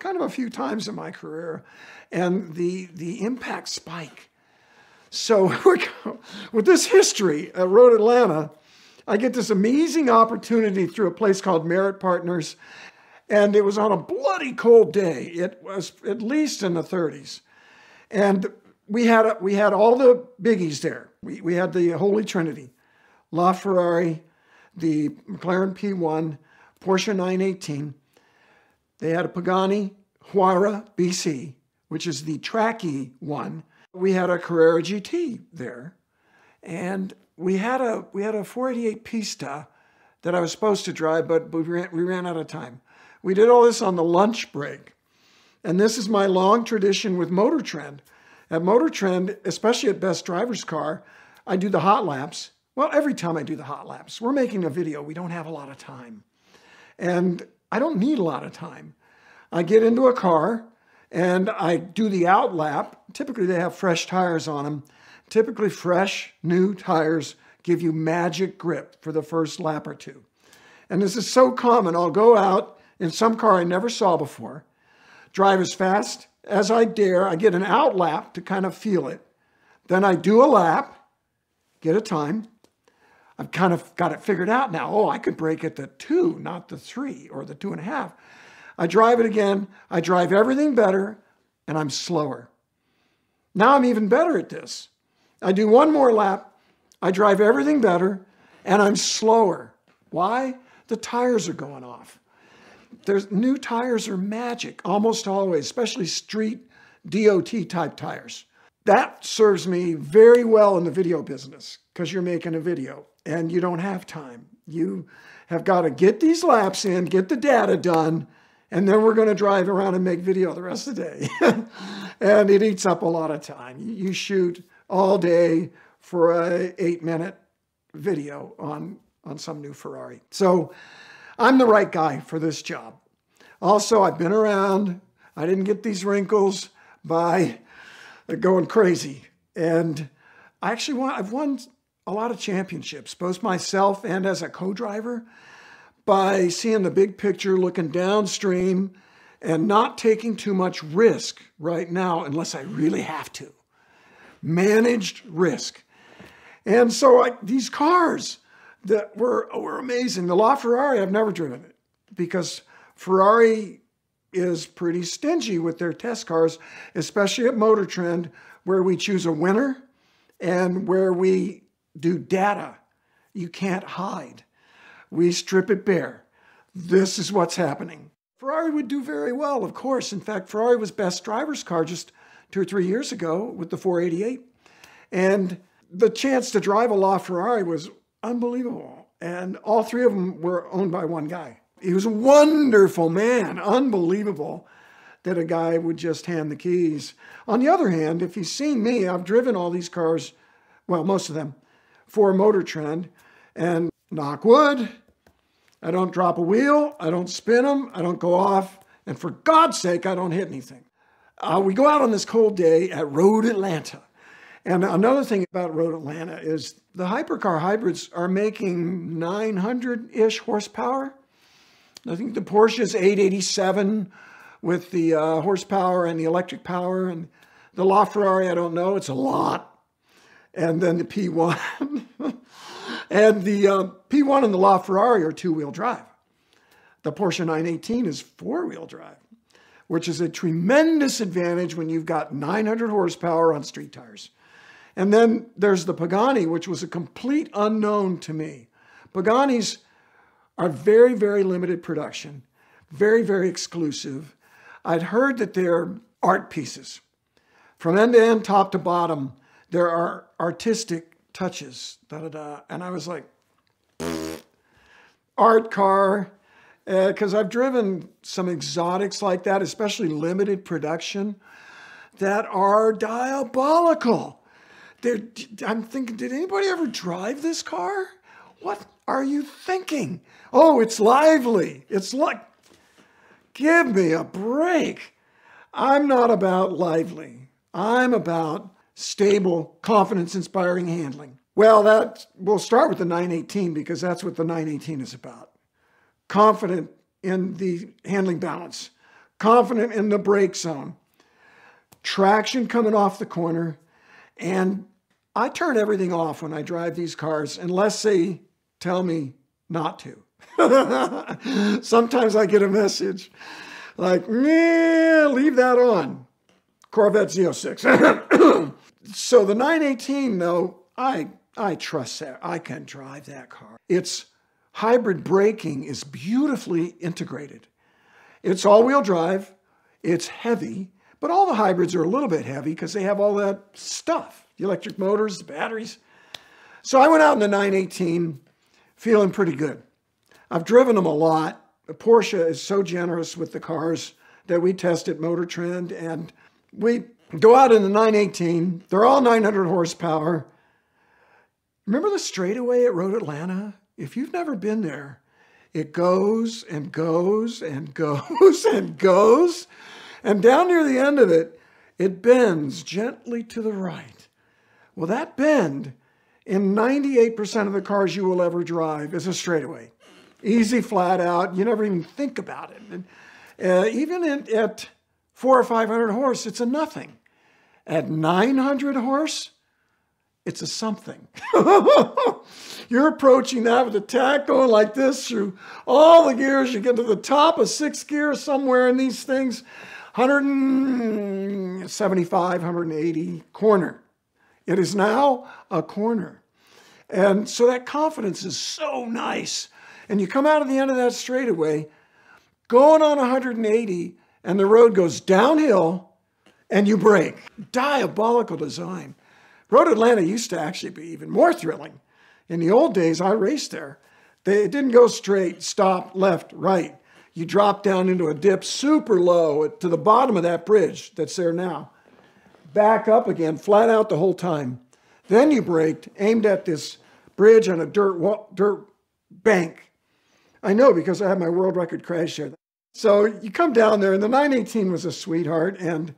Speaker 2: kind of a few times in my career, and the impact spike. So with this history at Road Atlanta, I get this amazing opportunity through a place called Merit Partners, and it was on a bloody cold day. It was at least in the 30s. And we had all the biggies there. We had the Holy Trinity, LaFerrari, the McLaren P1, Porsche 918. They had a Pagani Huayra BC, which is the tracky one. We had a Carrera GT there, and we had a 488 Pista that I was supposed to drive, but we ran out of time. We did all this on the lunch break, and this is my long tradition with Motor Trend. At Motor Trend, especially at Best Driver's Car, I do the hot laps. Well, every time I do the hot laps, we're making a video. We don't have a lot of time, and I don't need a lot of time. I get into a car and I do the out lap. Typically they have fresh tires on them. Typically fresh, new tires give you magic grip for the first lap or two. And this is so common. I'll go out in some car I never saw before, drive as fast as I dare. I get an out lap to kind of feel it. Then I do a lap, get a time. I've kind of got it figured out now. Oh, I could brake at the 2, not the 3 or the 2.5. I drive it again. I drive everything better, and I'm slower. Now I'm even better at this. I do one more lap. I drive everything better, and I'm slower. Why? The tires are going off. New tires are magic, almost always, especially street DOT type tires. That serves me very well in the video business because you're making a video and you don't have time. You have got to get these laps in, get the data done, and then we're going to drive around and make video the rest of the day. And it eats up a lot of time. You shoot all day for an 8-minute video on some new Ferrari. So I'm the right guy for this job. Also, I've been around. I didn't get these wrinkles by going crazy. And I've won a lot of championships, both myself and as a co-driver, by seeing the big picture, looking downstream, and not taking too much risk right now unless I really have to. Managed risk. And so these cars that were amazing. The LaFerrari, I've never driven it because Ferrari is pretty stingy with their test cars, especially at Motor Trend, where we choose a winner and where we do data. You can't hide. We strip it bare. This is what's happening. Ferrari would do very well, of course. In fact, Ferrari was best driver's car just 2 or 3 years ago with the 488. And the chance to drive a LaFerrari was unbelievable. And all 3 of them were owned by one guy. He was a wonderful man, unbelievable that a guy would just hand the keys. On the other hand, if you've seen me, I've driven all these cars, well, most of them, for Motor Trend, and knock wood, I don't drop a wheel, I don't spin them, I don't go off, and for God's sake, I don't hit anything. We go out on this cold day at Road Atlanta. And another thing about Road Atlanta is the Hypercar hybrids are making 900-ish horsepower. I think the Porsche is 887 with the horsepower and the electric power. And the LaFerrari, I don't know, it's a lot. And then the P1. And the P1 and the LaFerrari are 2-wheel drive. The Porsche 918 is 4-wheel drive, which is a tremendous advantage when you've got 900 horsepower on street tires. And then there's the Pagani, which was a complete unknown to me. Paganis are very, very limited production, very, very exclusive. I'd heard that they're art pieces. From end to end, top to bottom, there are artistic touches, da-da-da. And I was like, art car, because I've driven some exotics like that, especially limited production, that are diabolical. I'm thinking, did anybody ever drive this car? What are you thinking? Oh, it's lively. It's like, give me a break. I'm not about lively. I'm about stable, confidence-inspiring handling. Well, we'll start with the 918 because that's what the 918 is about. Confident in the handling balance, confident in the brake zone, traction coming off the corner, and I turn everything off when I drive these cars unless they tell me not to. Sometimes I get a message like, "Meh, leave that on." Corvette Z06. So the 918, though, I trust that. I can drive that car. Its hybrid braking is beautifully integrated. It's all-wheel drive. It's heavy, but all the hybrids are a little bit heavy because they have all that stuff, the electric motors, the batteries. So I went out in the 918 feeling pretty good. I've driven them a lot. Porsche is so generous with the cars that we test at Motor Trend, and we go out in the 918. They're all 900 horsepower. Remember the straightaway at Road Atlanta? If you've never been there, it goes and goes and goes and goes. And down near the end of it, it bends gently to the right. Well, that bend in 98% of the cars you will ever drive is a straightaway. Easy, flat out. You never even think about it. And, even at 400 or 500 horse, it's a nothing. At 900 horse, it's a something. You're approaching that with the tach going like this through all the gears. You get to the top of sixth gear somewhere in these things, 175, 180 corner. It is now a corner. And so that confidence is so nice. And you come out of the end of that straightaway, going on 180, and the road goes downhill, and you brake. Diabolical design. Road Atlanta used to actually be even more thrilling. In the old days, I raced there. It didn't go straight, stop, left, right. You drop down into a dip super low to the bottom of that bridge that's there now. Back up again, flat out the whole time. Then you braked, aimed at this bridge on a dirt bank. I know because I had my world record crash there. So you come down there, and the 918 was a sweetheart, and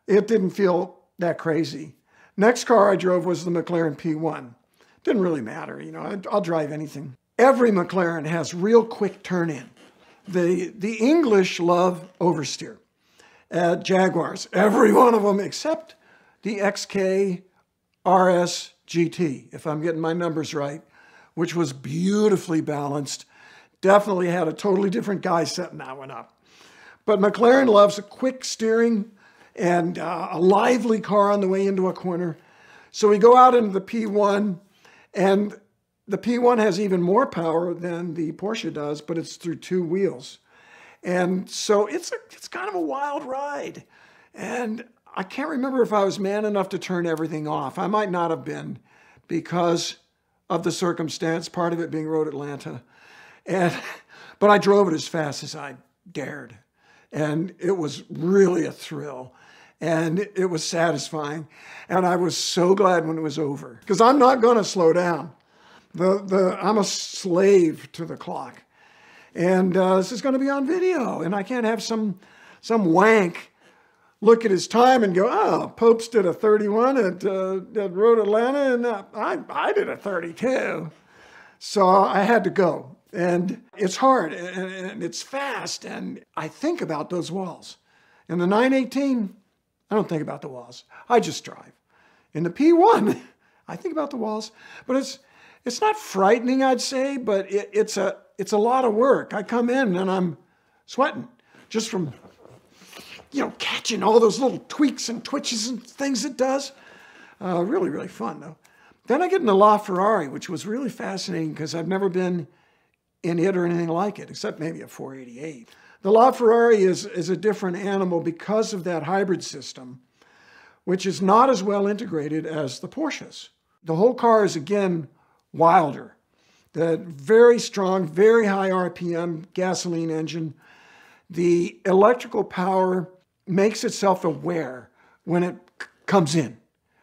Speaker 2: it didn't feel that crazy. Next car I drove was the McLaren P1. Didn't really matter, you know, I'll drive anything. Every McLaren has real quick turn in. The English love oversteer. Jaguars, every one of them except the XK RS GT, if I'm getting my numbers right, which was beautifully balanced. Definitely had a totally different guy setting that one up. But McLaren loves a quick steering and a lively car on the way into a corner. So we go out into the P1, and the P1 has even more power than the Porsche does, but it's through two wheels. And so it's kind of a wild ride. And I can't remember if I was man enough to turn everything off. I might not have been because of the circumstance, part of it being Road Atlanta. But I drove it as fast as I dared. And it was really a thrill. And it was satisfying. And I was so glad when it was over. Because I'm not going to slow down. I'm a slave to the clock. And this is going to be on video. And I can't have some wank look at his time and go, "Oh, Pobst did a 31 at Road Atlanta, and I did a 32. So I had to go. And it's hard, and it's fast, and I think about those walls. In the 918, I don't think about the walls. I just drive. In the P1, I think about the walls. But it's not frightening, I'd say, but it's a lot of work. I come in, and I'm sweating just from, catching all those little tweaks and twitches and things it does. Really, really fun, though. Then I get in the LaFerrari, which was really fascinating because I've never been in it or anything like it, except maybe a 488. The LaFerrari is a different animal because of that hybrid system, which is not as well integrated as the Porsches. The whole car is, again, wilder. The very strong, very high RPM gasoline engine. The electrical power makes itself aware when it comes in,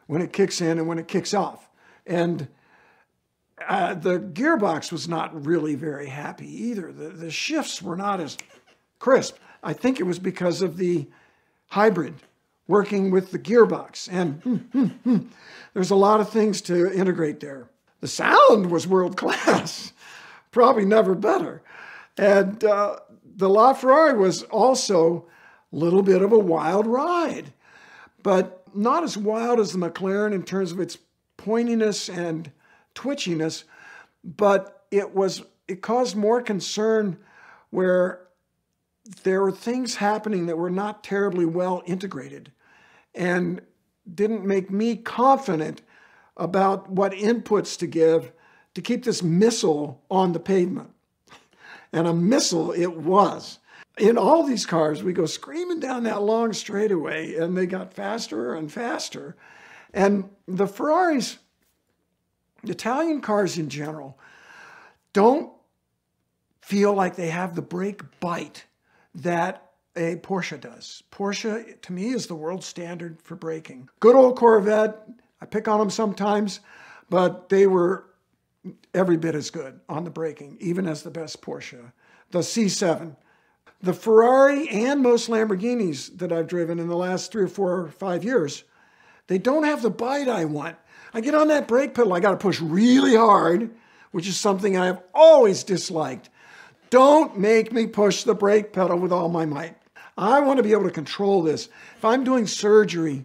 Speaker 2: when it kicks in and when it kicks off. And the gearbox was not really very happy either. The shifts were not as crisp. I think it was because of the hybrid working with the gearbox. And there's a lot of things to integrate there. The sound was world class, probably never better. And the LaFerrari was also a little bit of a wild ride, but not as wild as the McLaren in terms of its pointiness and twitchiness, but it caused more concern where there were things happening that were not terribly well integrated and didn't make me confident about what inputs to give to keep this missile on the pavement. And a missile it was. In all these cars, we go screaming down that long straightaway, and they got faster and faster. And the Ferraris, Italian cars in general, don't feel like they have the brake bite that a Porsche does. Porsche, to me, is the world standard for braking. Good old Corvette, I pick on them sometimes, but they were every bit as good on the braking, even as the best Porsche. The C7. The Ferrari and most Lamborghinis that I've driven in the last 3 or 4 or 5 years, they don't have the bite I want. I get on that brake pedal, I got to push really hard, which is something I have always disliked. Don't make me push the brake pedal with all my might. I want to be able to control this. If I'm doing surgery,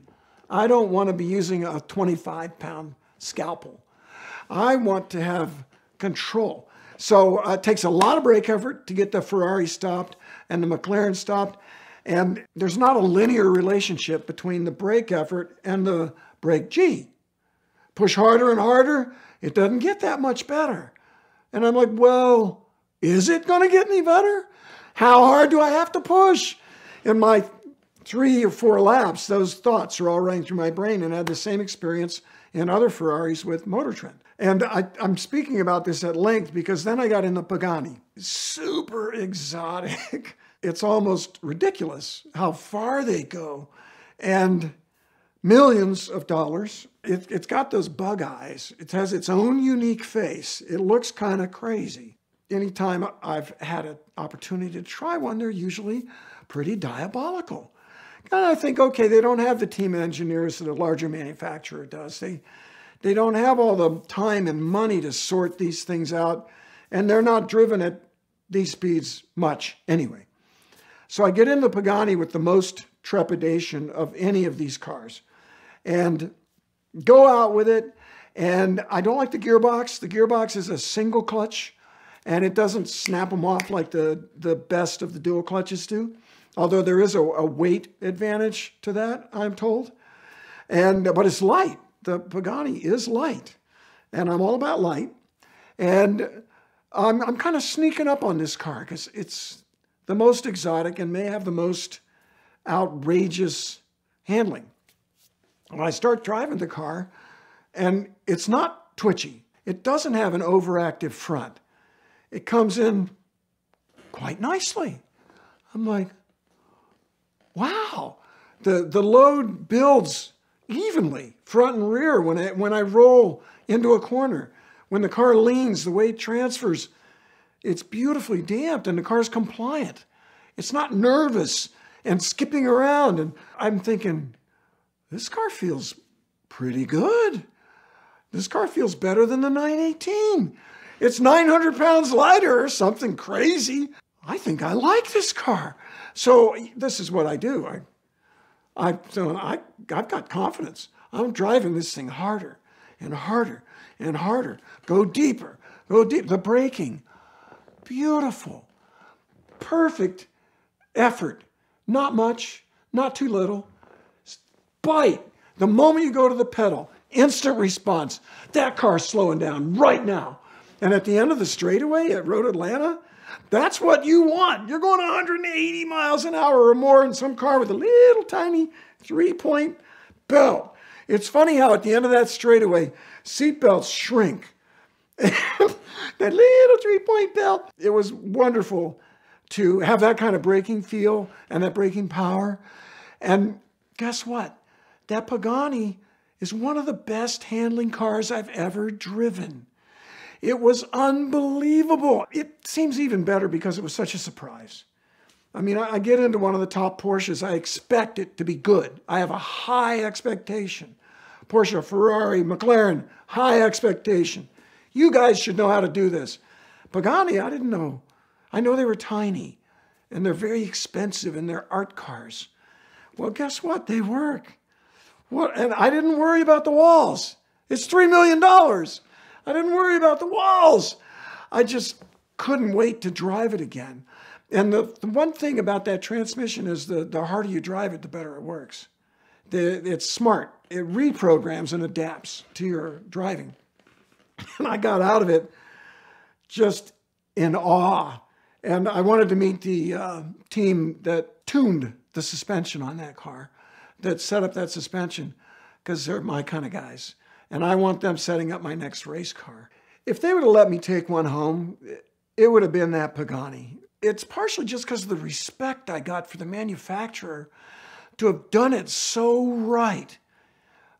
Speaker 2: I don't want to be using a 25-pound scalpel. I want to have control. So it takes a lot of brake effort to get the Ferrari stopped and the McLaren stopped. And there's not a linear relationship between the brake effort and the brake G. Push harder and harder, it doesn't get that much better. And I'm like, well, is it going to get any better? How hard do I have to push? In my 3 or 4 laps, those thoughts are all running through my brain, and I had the same experience in other Ferraris with Motor Trend. And I'm speaking about this at length because then I got into Pagani. Super exotic. It's almost ridiculous how far they go. And millions of dollars. It's got those bug eyes. It has its own unique face. It looks kind of crazy. Anytime I've had an opportunity to try one, they're usually pretty diabolical. And I think, okay, they don't have the team of engineers that a larger manufacturer does. They don't have all the time and money to sort these things out, and they're not driven at these speeds much anyway. So I get into Pagani with the most trepidation of any of these cars and go out with it. And I don't like the gearbox. The gearbox is a single clutch, and it doesn't snap them off like the best of the dual clutches do. Although there is a weight advantage to that, I'm told. But it's light. The Pagani is light. And I'm all about light. And I'm kind of sneaking up on this car because it's the most exotic and may have the most outrageous handling. When I start driving the car, and it's not twitchy. It doesn't have an overactive front. It comes in quite nicely. I'm like, wow. The load builds evenly, front and rear, when I roll into a corner. When the car leans, the weight transfers. It's beautifully damped, and the car's compliant. It's not nervous and skipping around. And I'm thinking, this car feels pretty good. This car feels better than the 918. It's 900 pounds lighter or something crazy. I think I like this car. So this is what I do. I've got confidence. I'm driving this thing harder and harder and harder. Go deeper, go deep. The braking, beautiful, perfect effort. Not much, not too little. Bite. The moment you go to the pedal, instant response. That car's slowing down right now. And at the end of the straightaway at Road Atlanta, that's what you want. You're going 180 miles an hour or more in some car with a little tiny 3-point belt. It's funny how at the end of that straightaway, seat belts shrink. That little 3-point belt. It was wonderful to have that kind of braking feel and that braking power. And guess what? That Pagani is one of the best handling cars I've ever driven. It was unbelievable. It seems even better because it was such a surprise. I mean, I get into one of the top Porsches. I expect it to be good. I have a high expectation. Porsche, Ferrari, McLaren, high expectation. You guys should know how to do this. Pagani, I didn't know. I know they were tiny, and they're very expensive, and they're art cars. Well, guess what? They work. What? And I didn't worry about the walls. It's $3 million. I didn't worry about the walls. I just couldn't wait to drive it again. And the one thing about that transmission is the harder you drive it, the better it works. It's smart. It reprograms and adapts to your driving. And I got out of it just in awe. And I wanted to meet the team that tuned the suspension on that car, that set up that suspension, because they're my kind of guys. And I want them setting up my next race car. If they would have let me take one home, it would have been that Pagani. It's partially just because of the respect I got for the manufacturer to have done it so right.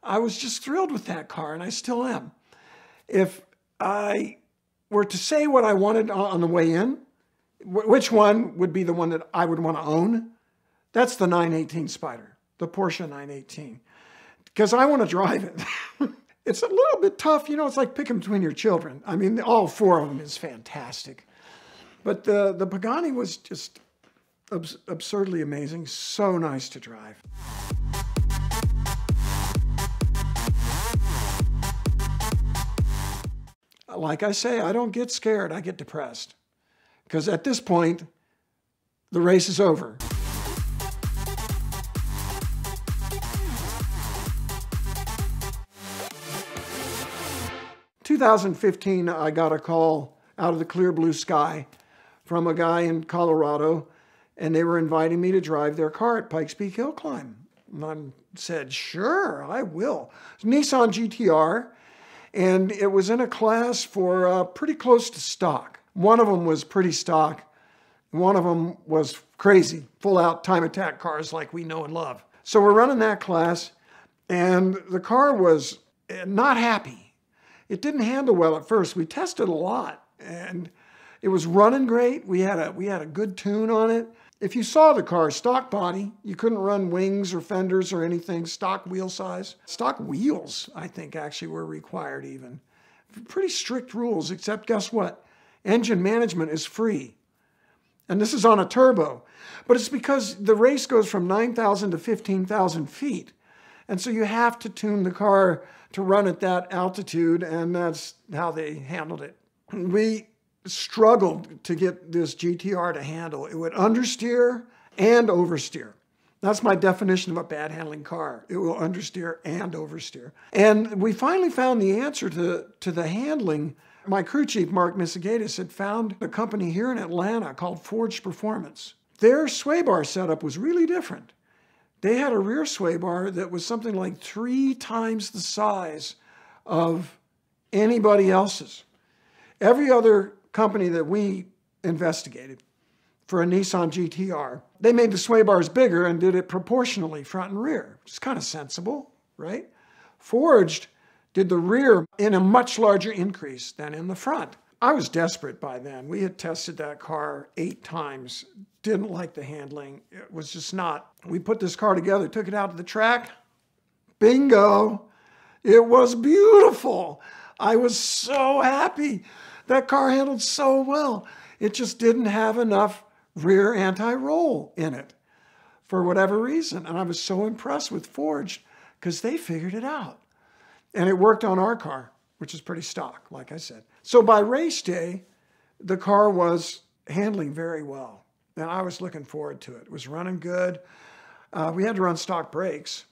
Speaker 2: I was just thrilled with that car, and I still am. If I were to say what I wanted on the way in, which one would be the one that I would want to own? That's the 918 Spider, the Porsche 918, because I want to drive it. It's a little bit tough. You know, it's like picking between your children. I mean, all four of them is fantastic. But the Pagani was just absurdly amazing. So nice to drive. Like I say, I don't get scared. I get depressed. Because at this point, the race is over. In 2015, I got a call out of the clear blue sky from a guy in Colorado, and they were inviting me to drive their car at Pikes Peak Hill Climb. And I said, sure, I will. Nissan GTR, and it was in a class for pretty close to stock. One of them was pretty stock. One of them was crazy, full-out time attack cars like we know and love. So we're running that class, and the car was not happy. It didn't handle well at first. We tested a lot, and it was running great. We had a good tune on it. If you saw the car, stock body, you couldn't run wings or fenders or anything, stock wheel size. Stock wheels, I think, actually were required even. Pretty strict rules, except guess what? Engine management is free. And this is on a turbo. But it's because the race goes from 9,000 to 15,000 feet. And so you have to tune the car to run at that altitude, and that's how they handled it. We struggled to get this GTR to handle. It would understeer and oversteer. That's my definition of a bad handling car. It will understeer and oversteer. And we finally found the answer to the handling. My crew chief, Mark Misigatis, had found a company here in Atlanta called Forged Performance. Their sway bar setup was really different. They had a rear sway bar that was something like 3 times the size of anybody else's. Every other company that we investigated for a Nissan GTR, they made the sway bars bigger and did it proportionally front and rear. It's kind of sensible, right? Forged did the rear in a much larger increase than in the front. I was desperate by then. We had tested that car 8 times, didn't like the handling. It was just not. We put this car together, took it out to the track. Bingo! It was beautiful. I was so happy. That car handled so well. It just didn't have enough rear anti-roll in it for whatever reason. And I was so impressed with Forged because they figured it out. And it worked on our car, which is pretty stock, like I said. So by race day, the car was handling very well. And I was looking forward to it. It was running good. We had to run stock brakes.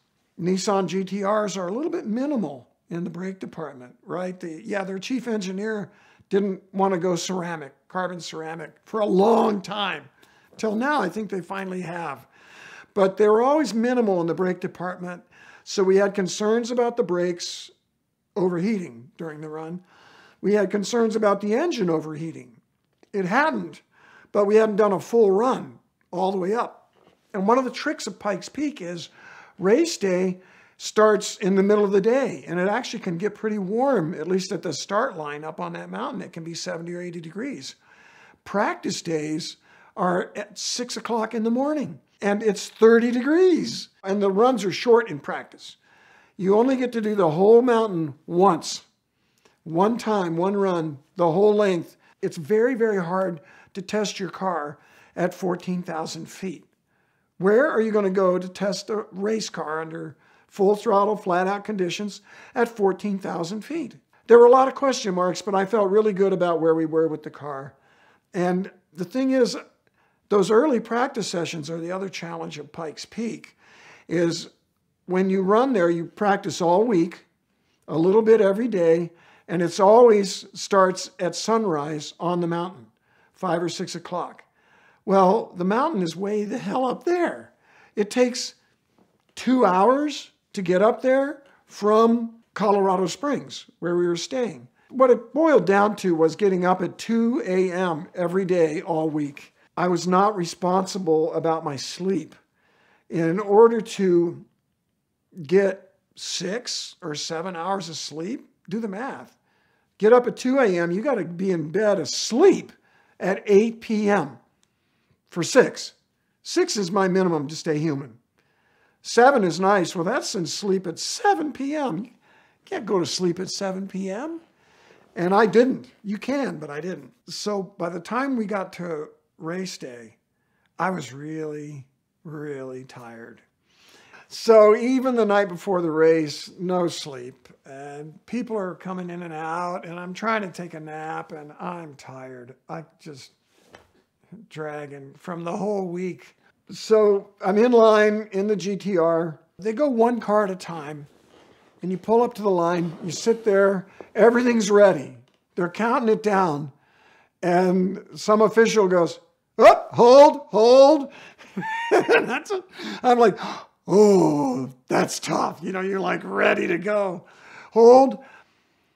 Speaker 2: Nissan GTRs are a little bit minimal in the brake department, right? Their chief engineer didn't want to go ceramic, carbon ceramic, for a long time. Till now, I think they finally have. But they were always minimal in the brake department. So we had concerns about the brakes overheating during the run. We had concerns about the engine overheating. It hadn't, but we hadn't done a full run all the way up. And one of the tricks of Pikes Peak is race day starts in the middle of the day, and it actually can get pretty warm, at least at the start line up on that mountain. It can be 70 or 80 degrees. Practice days are at 6 o'clock in the morning and it's 30 degrees and the runs are short in practice. You only get to do the whole mountain once. One time, one run, the whole length. It's very, very hard to test your car at 14,000 feet. Where are you going to go to test a race car under full throttle, flat out conditions at 14,000 feet? There were a lot of question marks, but I felt really good about where we were with the car. And the thing is, those early practice sessions are the other challenge of Pikes Peak, is when you run there, you practice all week, a little bit every day, and it's always starts at sunrise on the mountain, 5 or 6 o'clock. Well, the mountain is way the hell up there. It takes 2 hours to get up there from Colorado Springs, where we were staying. What it boiled down to was getting up at 2 a.m. every day all week. I was not responsible about my sleep. In order to get 6 or 7 hours of sleep, do the math. Get up at 2 a.m., you got to be in bed asleep at 8 p.m. for 6. 6 is my minimum to stay human. 7 is nice. Well, that's in sleep at 7 p.m. You can't go to sleep at 7 p.m. And I didn't. You can, but I didn't. So by the time we got to race day, I was really, really tired. So even the night before the race, no sleep. And people are coming in and out, and I'm trying to take a nap, and I'm tired. I just dragging from the whole week. So I'm in line in the GTR. They go one car at a time, and you pull up to the line, you sit there, everything's ready. They're counting it down, and some official goes, "Oh, hold." And I'm like, oh, that's tough. You know, you're like ready to go. Hold.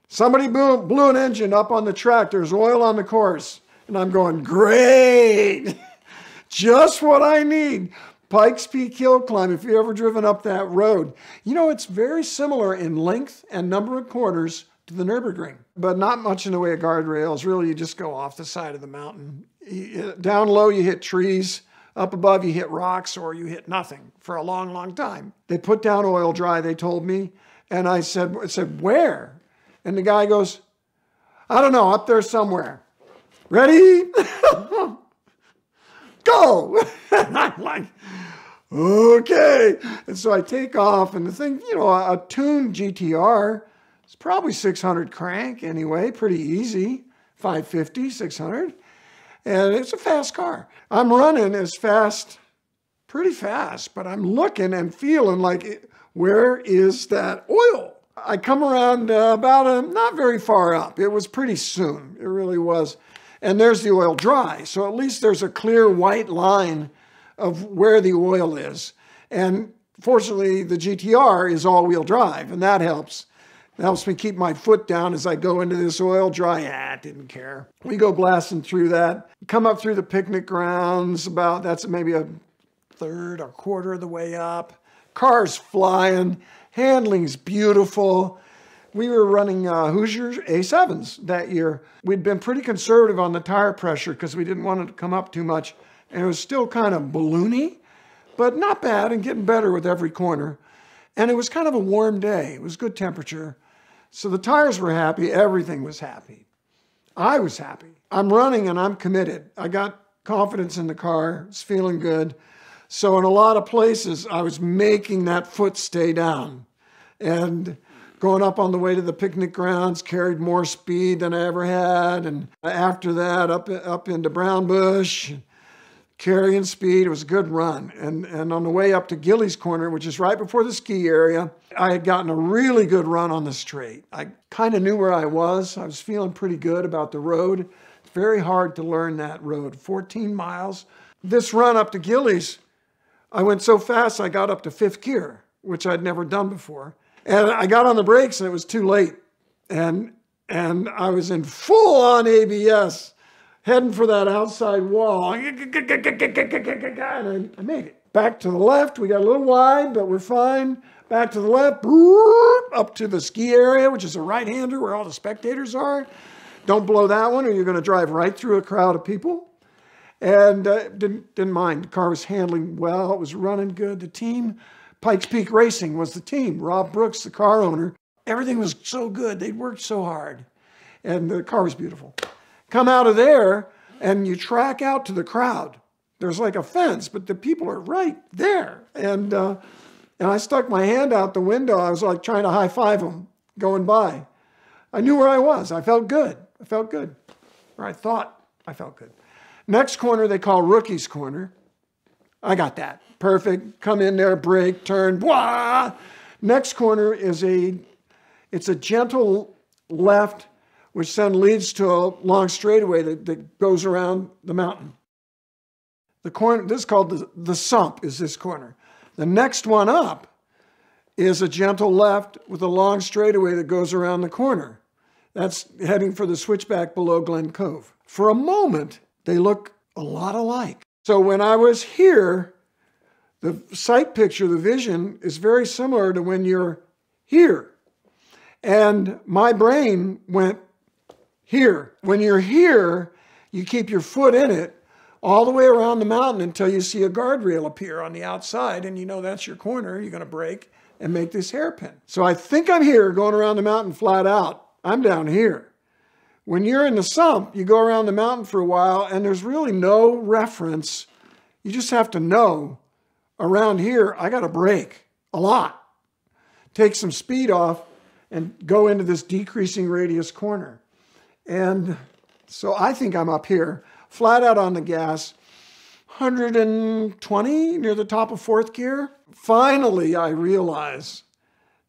Speaker 2: Somebody blew an engine up on the track. There's oil on the course. And I'm going, great. Just what I need. Pikes Peak hill climb, if you've ever driven up that road. You know, it's very similar in length and number of corners to the Nürburgring, but not much in the way of guardrails. Really, you just go off the side of the mountain. Down low, you hit trees. Up above, you hit rocks or you hit nothing for a long, long time. They put down oil dry, they told me. And I said, where? And the guy goes, I don't know, up there somewhere. Ready? Go! And I'm like, okay. And so I take off, and the thing, you know, a tuned GTR is probably 600 crank anyway, pretty easy, 550, 600. And it's a fast car. I'm running as fast, pretty fast, but I'm looking and feeling like, where is that oil? I come around not very far up. It was pretty soon. It really was. And there's the oil dry. So at least there's a clear white line of where the oil is. And fortunately, the GTR is all-wheel drive, and that helps. It helps me keep my foot down as I go into this oil dry. Didn't care. We go blasting through that. Come up through the picnic grounds that's maybe a third or quarter of the way up. Cars flying. Handling's beautiful. We were running Hoosier A7s that year. We'd been pretty conservative on the tire pressure because we didn't want it to come up too much. And it was still kind of balloony, but not bad and getting better with every corner. And it was kind of a warm day. It was good temperature. So the tires were happy. Everything was happy. I was happy. I'm running and I'm committed. I got confidence in the car. It's feeling good. So in a lot of places, I was making that foot stay down. And going up on the way to the picnic grounds, carried more speed than I ever had. And after that, up into Brown Bush, carrying speed. It was a good run. And on the way up to Gillies Corner, which is right before the ski area, I had gotten a really good run on the straight. I kind of knew where I was. I was feeling pretty good about the road. It's very hard to learn that road. 14 miles. This run up to Gillies, I went so fast I got up to fifth gear, which I'd never done before. And I got on the brakes and it was too late. And I was in full-on ABS, heading for that outside wall. And I made it. Back to the left, we got a little wide, but we're fine. Back to the left, up to the ski area, which is a right-hander where all the spectators are. Don't blow that one or you're going to drive right through a crowd of people. And didn't mind. The car was handling well. It was running good. The team, Pikes Peak Racing was the team. Rob Brooks, the car owner. Everything was so good. They'd worked so hard. And the car was beautiful. Come out of there, and you track out to the crowd. There's like a fence, but the people are right there. And I stuck my hand out the window. I was like trying to high-five them going by. I knew where I was. I felt good. I felt good. Or I thought I felt good. Next corner they call Rookie's Corner. I got that. Perfect. Come in there, brake, turn, wah! Next corner is it's a gentle left, which then leads to a long straightaway that goes around the mountain. The corner, this is called the sump, is this corner. The next one up is a gentle left with a long straightaway that goes around the corner. That's heading for the switchback below Glen Cove. For a moment, they look a lot alike. So when I was here, the sight picture, the vision, is very similar to when you're here. And my brain went here. When you're here, you keep your foot in it all the way around the mountain until you see a guardrail appear on the outside, and you know that's your corner. You're going to brake and make this hairpin. So I think I'm here going around the mountain flat out. I'm down here. When you're in the sump, you go around the mountain for a while, and there's really no reference. You just have to know, around here, I got to brake a lot. Take some speed off and go into this decreasing radius corner. And so I think I'm up here, flat out on the gas, 120 near the top of fourth gear. Finally, I realize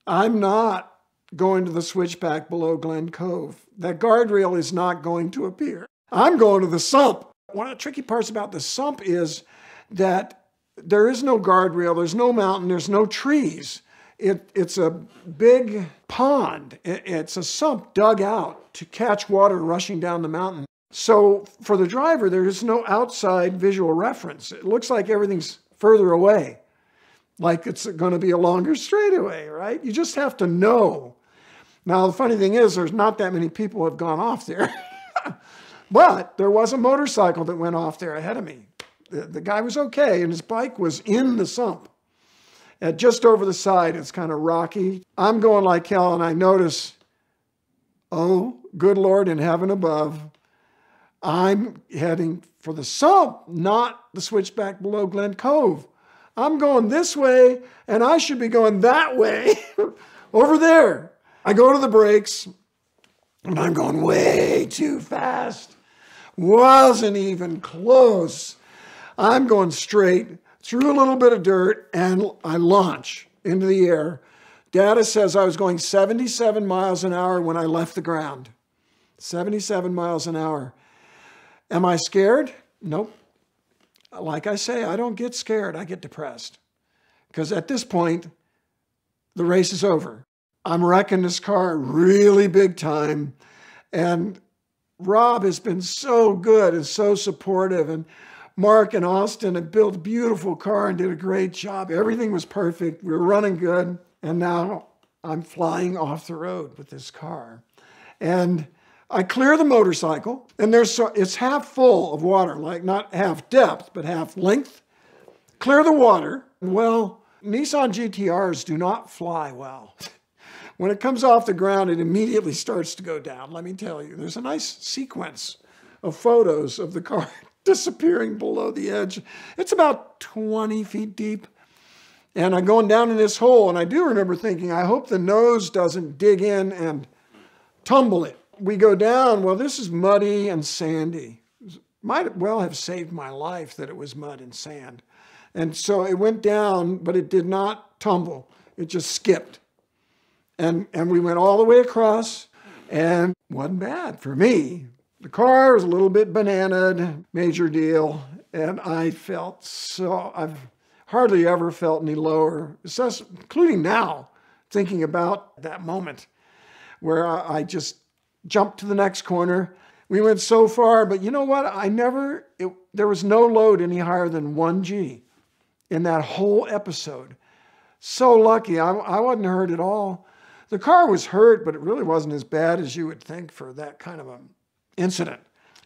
Speaker 2: I'm not going to the switchback below Glen Cove. That guardrail is not going to appear. I'm going to the sump. One of the tricky parts about the sump is that there is no guardrail, there's no mountain, there's no trees. It's a big pond. It's a sump dug out to catch water rushing down the mountain. So for the driver, there is no outside visual reference. It looks like everything's further away, like it's going to be a longer straightaway, right? You just have to know. Now, the funny thing is, there's not that many people have gone off there. But there was a motorcycle that went off there ahead of me. The guy was okay, and his bike was in the sump. And just over the side, it's kind of rocky. I'm going like hell, and I notice, oh, good Lord in heaven above, I'm heading for the sump, not the switchback below Glen Cove. I'm going this way, and I should be going that way, over there. I go to the brakes, and I'm going way too fast. Wasn't even close. I'm going straight through a little bit of dirt, and I launch into the air. Data says I was going 77 miles an hour when I left the ground. 77 miles an hour. Am I scared? Nope. Like I say, I don't get scared. I get depressed. Because at this point, the race is over. I'm wrecking this car really big time. And Rob has been so good and so supportive. And Mark and Austin had built a beautiful car and did a great job. Everything was perfect. We were running good. And now I'm flying off the road with this car. And I clear the motorcycle, and it's half full of water, like not half depth, but half length. Clear the water. Well, Nissan GTRs do not fly well. When it comes off the ground, it immediately starts to go down, let me tell you. There's a nice sequence of photos of the car disappearing below the edge. It's about 20 feet deep. And I'm going down in this hole, and I do remember thinking, I hope the nose doesn't dig in and tumble it. We go down, well, this is muddy and sandy. Might well have saved my life that it was mud and sand. And so it went down, but it did not tumble. It just skipped. And we went all the way across, and wasn't bad for me. The car was a little bit bananaed, major deal, and I felt so, I've hardly ever felt any lower, including now, thinking about that moment where I just jumped to the next corner. We went so far, but you know what? There was no load any higher than 1G in that whole episode. So lucky, I wasn't hurt at all. The car was hurt, but it really wasn't as bad as you would think for that kind of an incident.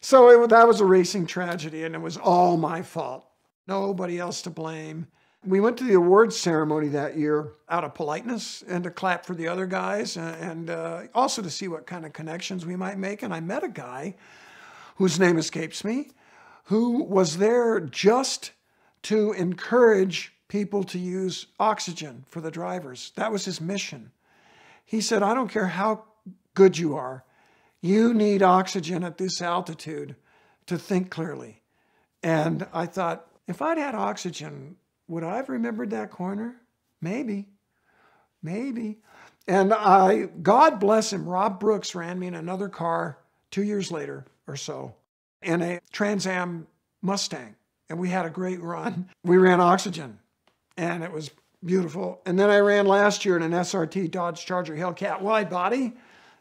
Speaker 2: So that was a racing tragedy, and it was all my fault. Nobody else to blame. We went to the awards ceremony that year out of politeness and to clap for the other guys and also to see what kind of connections we might make. And I met a guy whose name escapes me, who was there just to encourage people to use oxygen for the drivers. That was his mission. He said, I don't care how good you are, you need oxygen at this altitude to think clearly. And I thought, if I'd had oxygen, would I have remembered that corner? Maybe. And God bless him, Rob Brooks ran me in another car 2 years later or so in a Trans Am Mustang. And we had a great run. We ran oxygen and it was beautiful. And then I ran last year in an SRT Dodge Charger Hellcat wide body,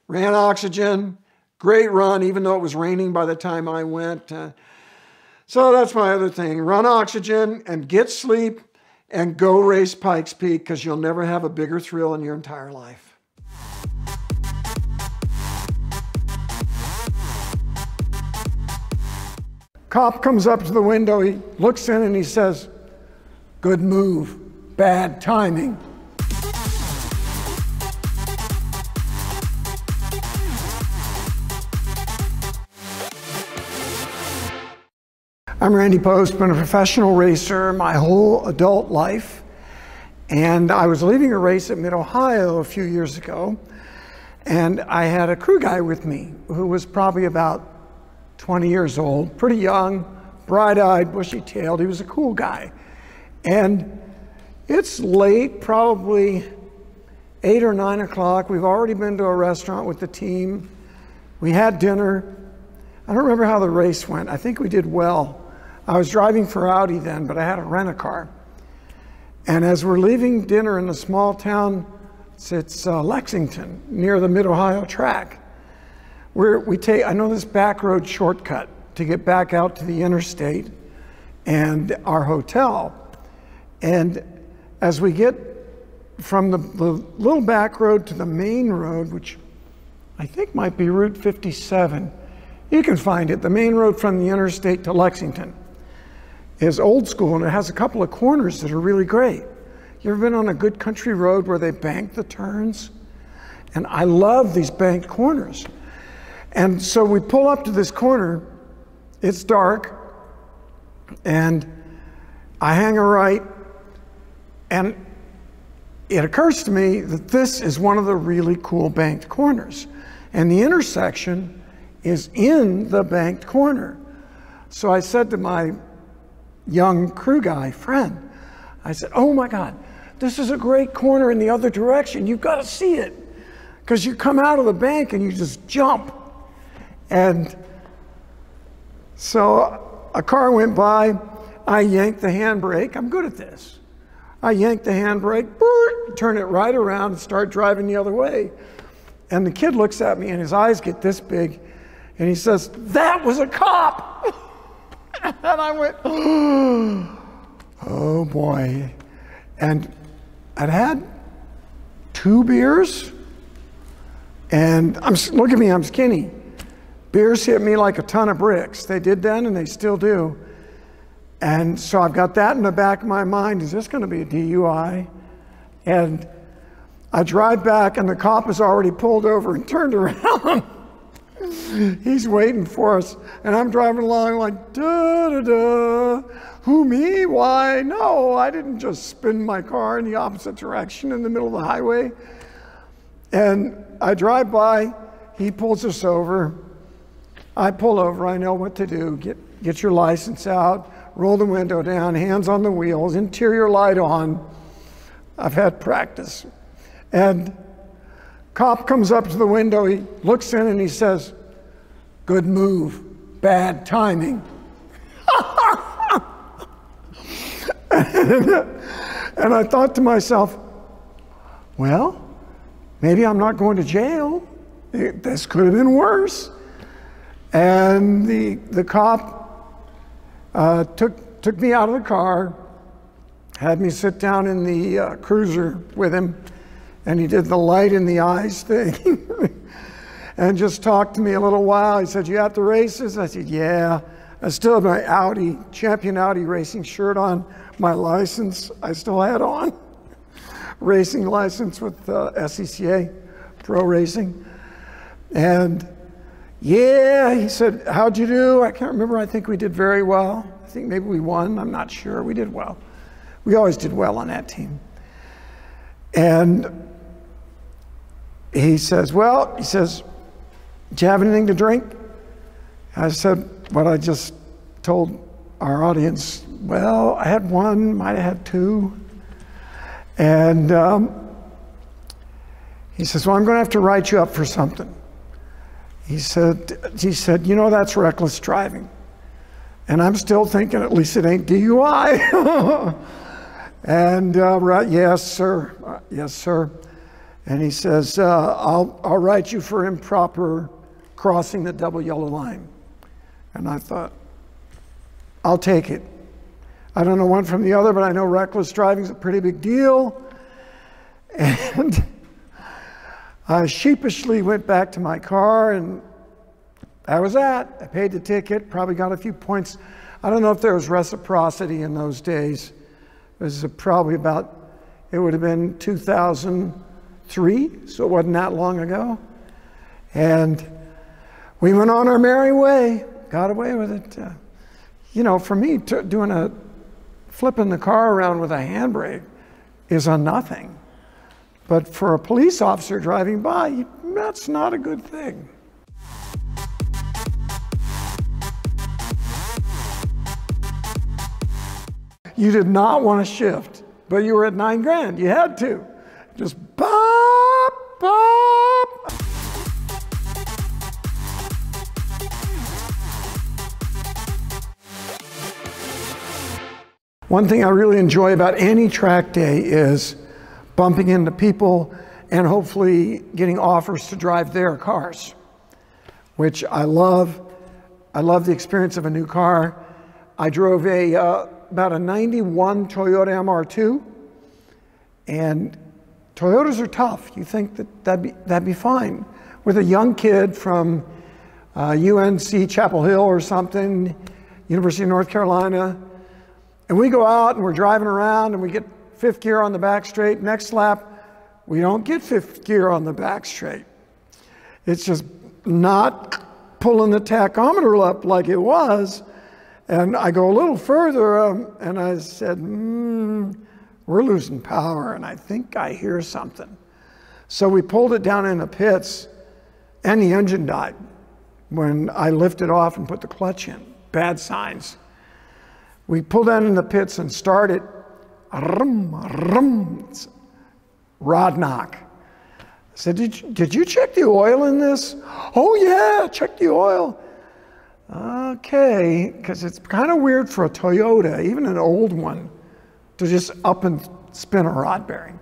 Speaker 2: ran oxygen, great run, even though it was raining by the time I went. So that's my other thing. Run oxygen and get sleep and go race Pikes Peak because you'll never have a bigger thrill in your entire life. Cop comes up to the window, he looks in and he says, good move, bad timing. I'm Randy Pobst, been a professional racer my whole adult life. And I was leaving a race at Mid-Ohio a few years ago. And I had a crew guy with me who was probably about 20 years old, pretty young, bright-eyed, bushy-tailed. He was a cool guy. And it's late, probably 8 or 9 o'clock. We've already been to a restaurant with the team. We had dinner. I don't remember how the race went. I think we did well. I was driving for Audi then, but I had a rent-a-car. And as we're leaving dinner in a small town, it's Lexington, near the Mid-Ohio track, I know this back road shortcut to get back out to the interstate and our hotel. And as we get from the little back road to the main road, which I think might be Route 57, you can find it, the main road from the interstate to Lexington is old school, and it has a couple of corners that are really great. You ever been on a good country road where they bank the turns? And I love these banked corners. And so we pull up to this corner, it's dark, and I hang a right, and it occurs to me that this is one of the really cool banked corners. And the intersection is in the banked corner. So I said to my young crew guy friend, I said, oh my God, this is a great corner in the other direction. You've got to see it. Because you come out of the bank and you just jump. And so a car went by, I yanked the handbrake. I'm good at this. I yanked the handbrake, turn it right around and start driving the other way. And the kid looks at me and his eyes get this big and he says, that was a cop. And I went, oh boy. And I'd had 2 beers and look at me, I'm skinny. Beers hit me like a ton of bricks. They did then and they still do. And so I've got that in the back of my mind. Is this going to be a DUI? And I drive back and the cop has already pulled over and turned around. He's waiting for us. And I'm driving along like, da-da-da. Who, me? Why? No, I didn't just spin my car in the opposite direction in the middle of the highway. And I drive by, he pulls us over. I pull over, I know what to do. Get your license out, roll the window down, hands on the wheels, interior light on. I've had practice. And cop comes up to the window, he looks in and he says, good move, bad timing. And I thought to myself, well, maybe I'm not going to jail. This could have been worse. And the cop took me out of the car, had me sit down in the cruiser with him, and he did the light in the eyes thing. and just talked to me a little while. He said, "You at the races?" I said, "Yeah." I still have my Audi, Champion Audi racing shirt on, my license I still had on, racing license with SCCA, Pro Racing. And yeah, he said, "How'd you do?" I can't remember. I think we did very well. I think maybe we won. I'm not sure. We did well. We always did well on that team. And he says, "Well," he says, "do you have anything to drink?" I said what I just told our audience. Well, I had one, might have had two. And he says, "Well, I'm going to have to write you up for something." He said, "You know, that's reckless driving." And I'm still thinking, at least it ain't DUI. And right, "Yes, sir. Yes, sir." And he says, I'll write you for improper crossing the double yellow line." And I thought, I'll take it. I don't know one from the other, but I know reckless driving is a pretty big deal. And I sheepishly went back to my car, and that was that. I paid the ticket, probably got a few points. I don't know if there was reciprocity in those days. It was probably about, it would have been 2003, so it wasn't that long ago. And we went on our merry way, got away with it. You know, for me, flipping the car around with a handbrake is a nothing. But for a police officer driving by, that's not a good thing. You did not want to shift, but you were at $9,000. You had to. Just bop, bop. One thing I really enjoy about any track day is bumping into people and hopefully getting offers to drive their cars, which I love. I love the experience of a new car. I drove about a 91 Toyota MR2, and Toyotas are tough. You think that'd be fine. With a young kid from UNC Chapel Hill or something, University of North Carolina, and we go out and we're driving around and we get fifth gear on the back straight. Next lap, we don't get fifth gear on the back straight. It's just not pulling the tachometer up like it was. And I go a little further and I said, we're losing power, and I think I hear something. So we pulled it down in the pits, and the engine died when I lifted off and put the clutch in. Bad signs. We pulled down in the pits and started. Rod knock. I said, did you check the oil in this? "Oh yeah, check the oil." Okay, because it's kind of weird for a Toyota, even an old one, to just up and spin a rod bearing.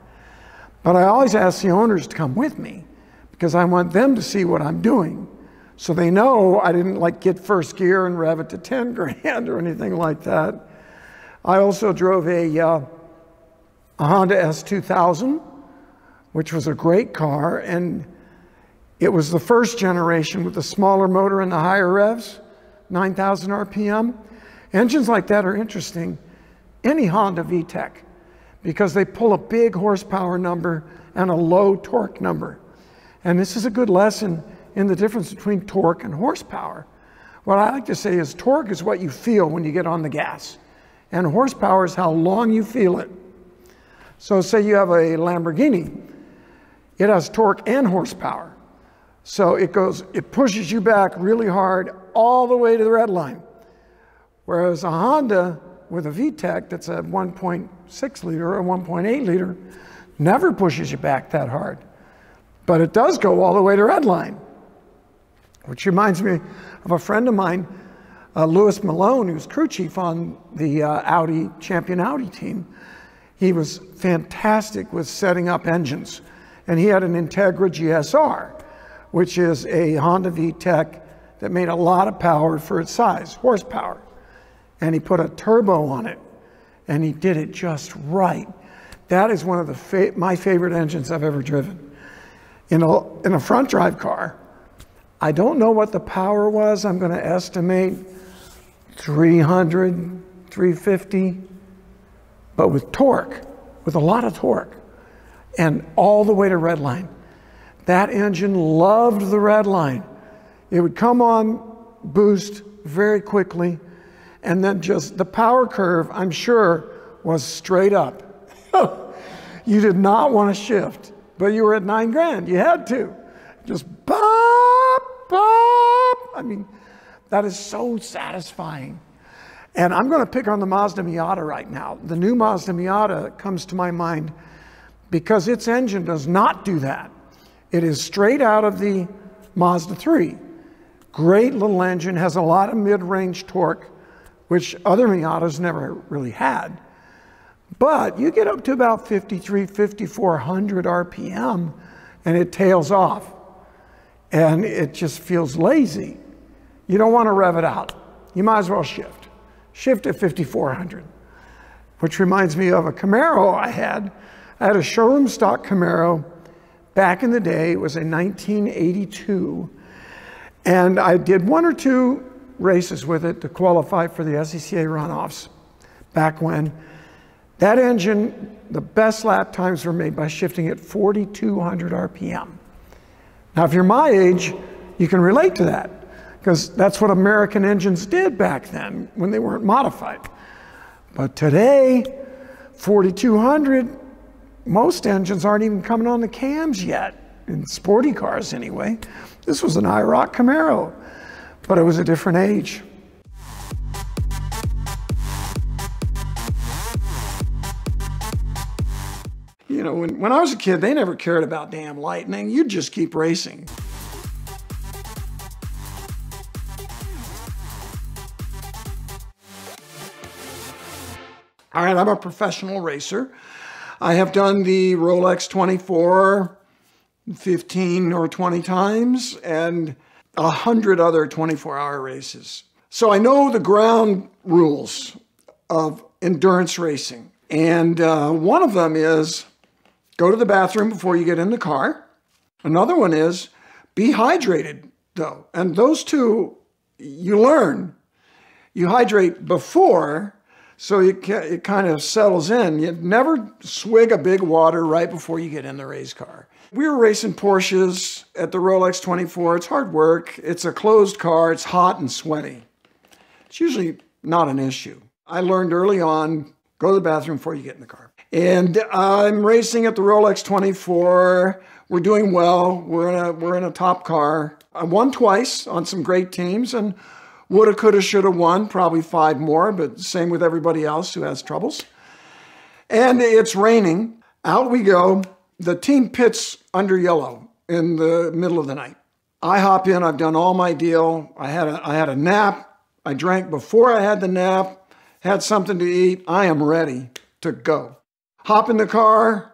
Speaker 2: But I always ask the owners to come with me because I want them to see what I'm doing. So they know I didn't like get first gear and rev it to 10 grand or anything like that. I also drove a Honda S2000, which was a great car, and it was the first generation with the smaller motor and the higher revs, 9,000 RPM. Engines like that are interesting. Any Honda VTEC, because they pull a big horsepower number and a low torque number. And this is a good lesson in the difference between torque and horsepower. What I like to say is torque is what you feel when you get on the gas, and horsepower is how long you feel it. So say you have a Lamborghini, it has torque and horsepower. So it pushes you back really hard all the way to the red line. Whereas a Honda with a VTEC that's a 1.6 liter or 1.8 liter never pushes you back that hard. But it does go all the way to red line. Which reminds me of a friend of mine, Louis Malone, who's crew chief on the Champion Audi team. He was fantastic with setting up engines. And he had an Integra GSR, which is a Honda VTEC that made a lot of power for its size, horsepower. And he put a turbo on it, and he did it just right. That is one of my favorite engines I've ever driven. In a front drive car, I don't know what the power was. I'm going to estimate 300, 350, but with torque, with a lot of torque, and all the way to red line. That engine loved the red line. It would come on boost very quickly, and then just the power curve, I'm sure, was straight up. You did not want to shift, but you were at $9,000. You had to. Just bop, bop. I mean, that is so satisfying. And I'm going to pick on the Mazda Miata right now. The new Mazda Miata comes to my mind because its engine does not do that. It is straight out of the Mazda 3. Great little engine, has a lot of mid-range torque, which other Miatas never really had. But you get up to about 53, 5,400 RPM and it tails off. And it just feels lazy. You don't want to rev it out. You might as well shift. Shift at 5,400. Which reminds me of a Camaro I had. I had a showroom stock Camaro back in the day. It was a 1982. And I did 1 or 2 races with it to qualify for the SCCA runoffs back when. That engine, the best lap times were made by shifting at 4,200 RPM. Now, if you're my age, you can relate to that because that's what American engines did back then when they weren't modified. But today, 4,200, most engines aren't even coming on the cams yet, in sporty cars anyway. This was an IROC Camaro, but it was a different age. You know, when I was a kid, they never cared about damn lightning. You'd just keep racing. All right, I'm a professional racer. I have done the Rolex 24 15 or 20 times and 100 other 24-hour races. So I know the ground rules of endurance racing. And one of them is go to the bathroom before you get in the car. Another one is be hydrated, though. And those two, you learn. You hydrate before, so it kind of settles in. You never swig a big water right before you get in the race car. We were racing Porsches at the Rolex 24. It's hard work. It's a closed car. It's hot and sweaty. It's usually not an issue. I learned early on, go to the bathroom before you get in the car. And I'm racing at the Rolex 24. We're doing well. We're in a top car. I won twice on some great teams and woulda, coulda, shoulda won, probably 5 more, but same with everybody else who has troubles. And it's raining. Out we go. The team pits under yellow in the middle of the night. I hop in. I've done all my deal. I had a nap. I drank before I had the nap, had something to eat. I am ready to go. Hop in the car,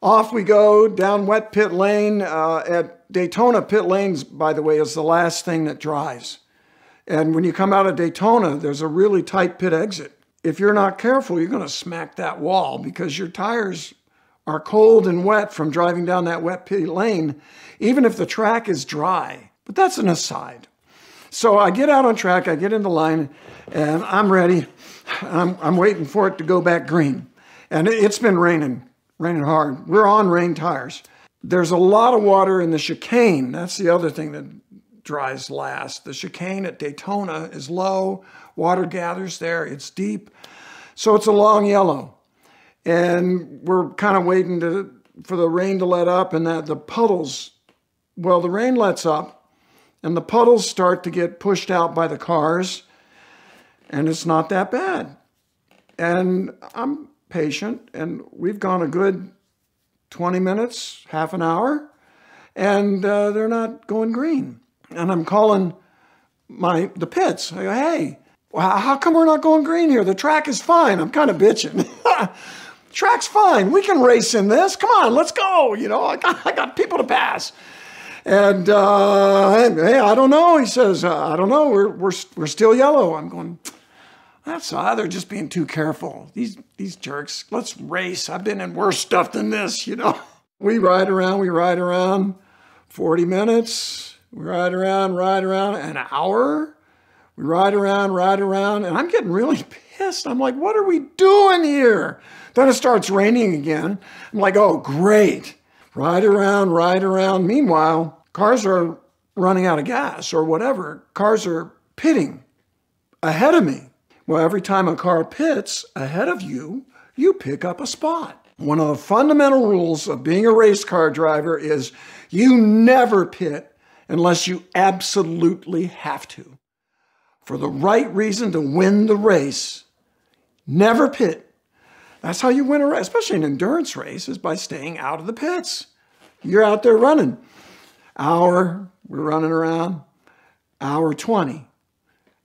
Speaker 2: off we go down wet pit lane. At Daytona, pit lanes, by the way, is the last thing that dries. And when you come out of Daytona, there's a really tight pit exit. If you're not careful, you're going to smack that wall because your tires are cold and wet from driving down that wet pit lane, even if the track is dry. But that's an aside. So I get out on track, I get in the line, and I'm ready. I'm waiting for it to go back green. And it's been raining hard. We're on rain tires. There's a lot of water in the chicane. That's the other thing that dries last. The chicane at Daytona is low. Water gathers there. It's deep. So it's a long yellow. And we're kind of waiting for the rain to let up and the puddles, well, the rain lets up and the puddles start to get pushed out by the cars. And it's not that bad. And I'm patient, and we've gone a good 20 minutes, half an hour, and they're not going green. And I'm calling the pits. I go, hey, how come we're not going green here? The track is fine. I'm kind of bitching. Track's fine. We can race in this. Come on, let's go. You know, I got people to pass. And hey, I don't know. He says, I don't know. We're still yellow. I'm going, that's they're just being too careful. These jerks. Let's race. I've been in worse stuff than this, you know. We ride around, 40 minutes, We ride around an hour. We ride around, and I'm getting really pissed. I'm like, what are we doing here? Then it starts raining again. I'm like, oh, great. Ride around. Meanwhile, cars are running out of gas or whatever. Cars are pitting ahead of me. Well, every time a car pits ahead of you, you pick up a spot. One of the fundamental rules of being a race car driver is you never pit unless you absolutely have to. For the right reason to win the race, never pit. That's how you win a race, especially an endurance race, is by staying out of the pits. You're out there running. Hour, we're running around. Hour 20.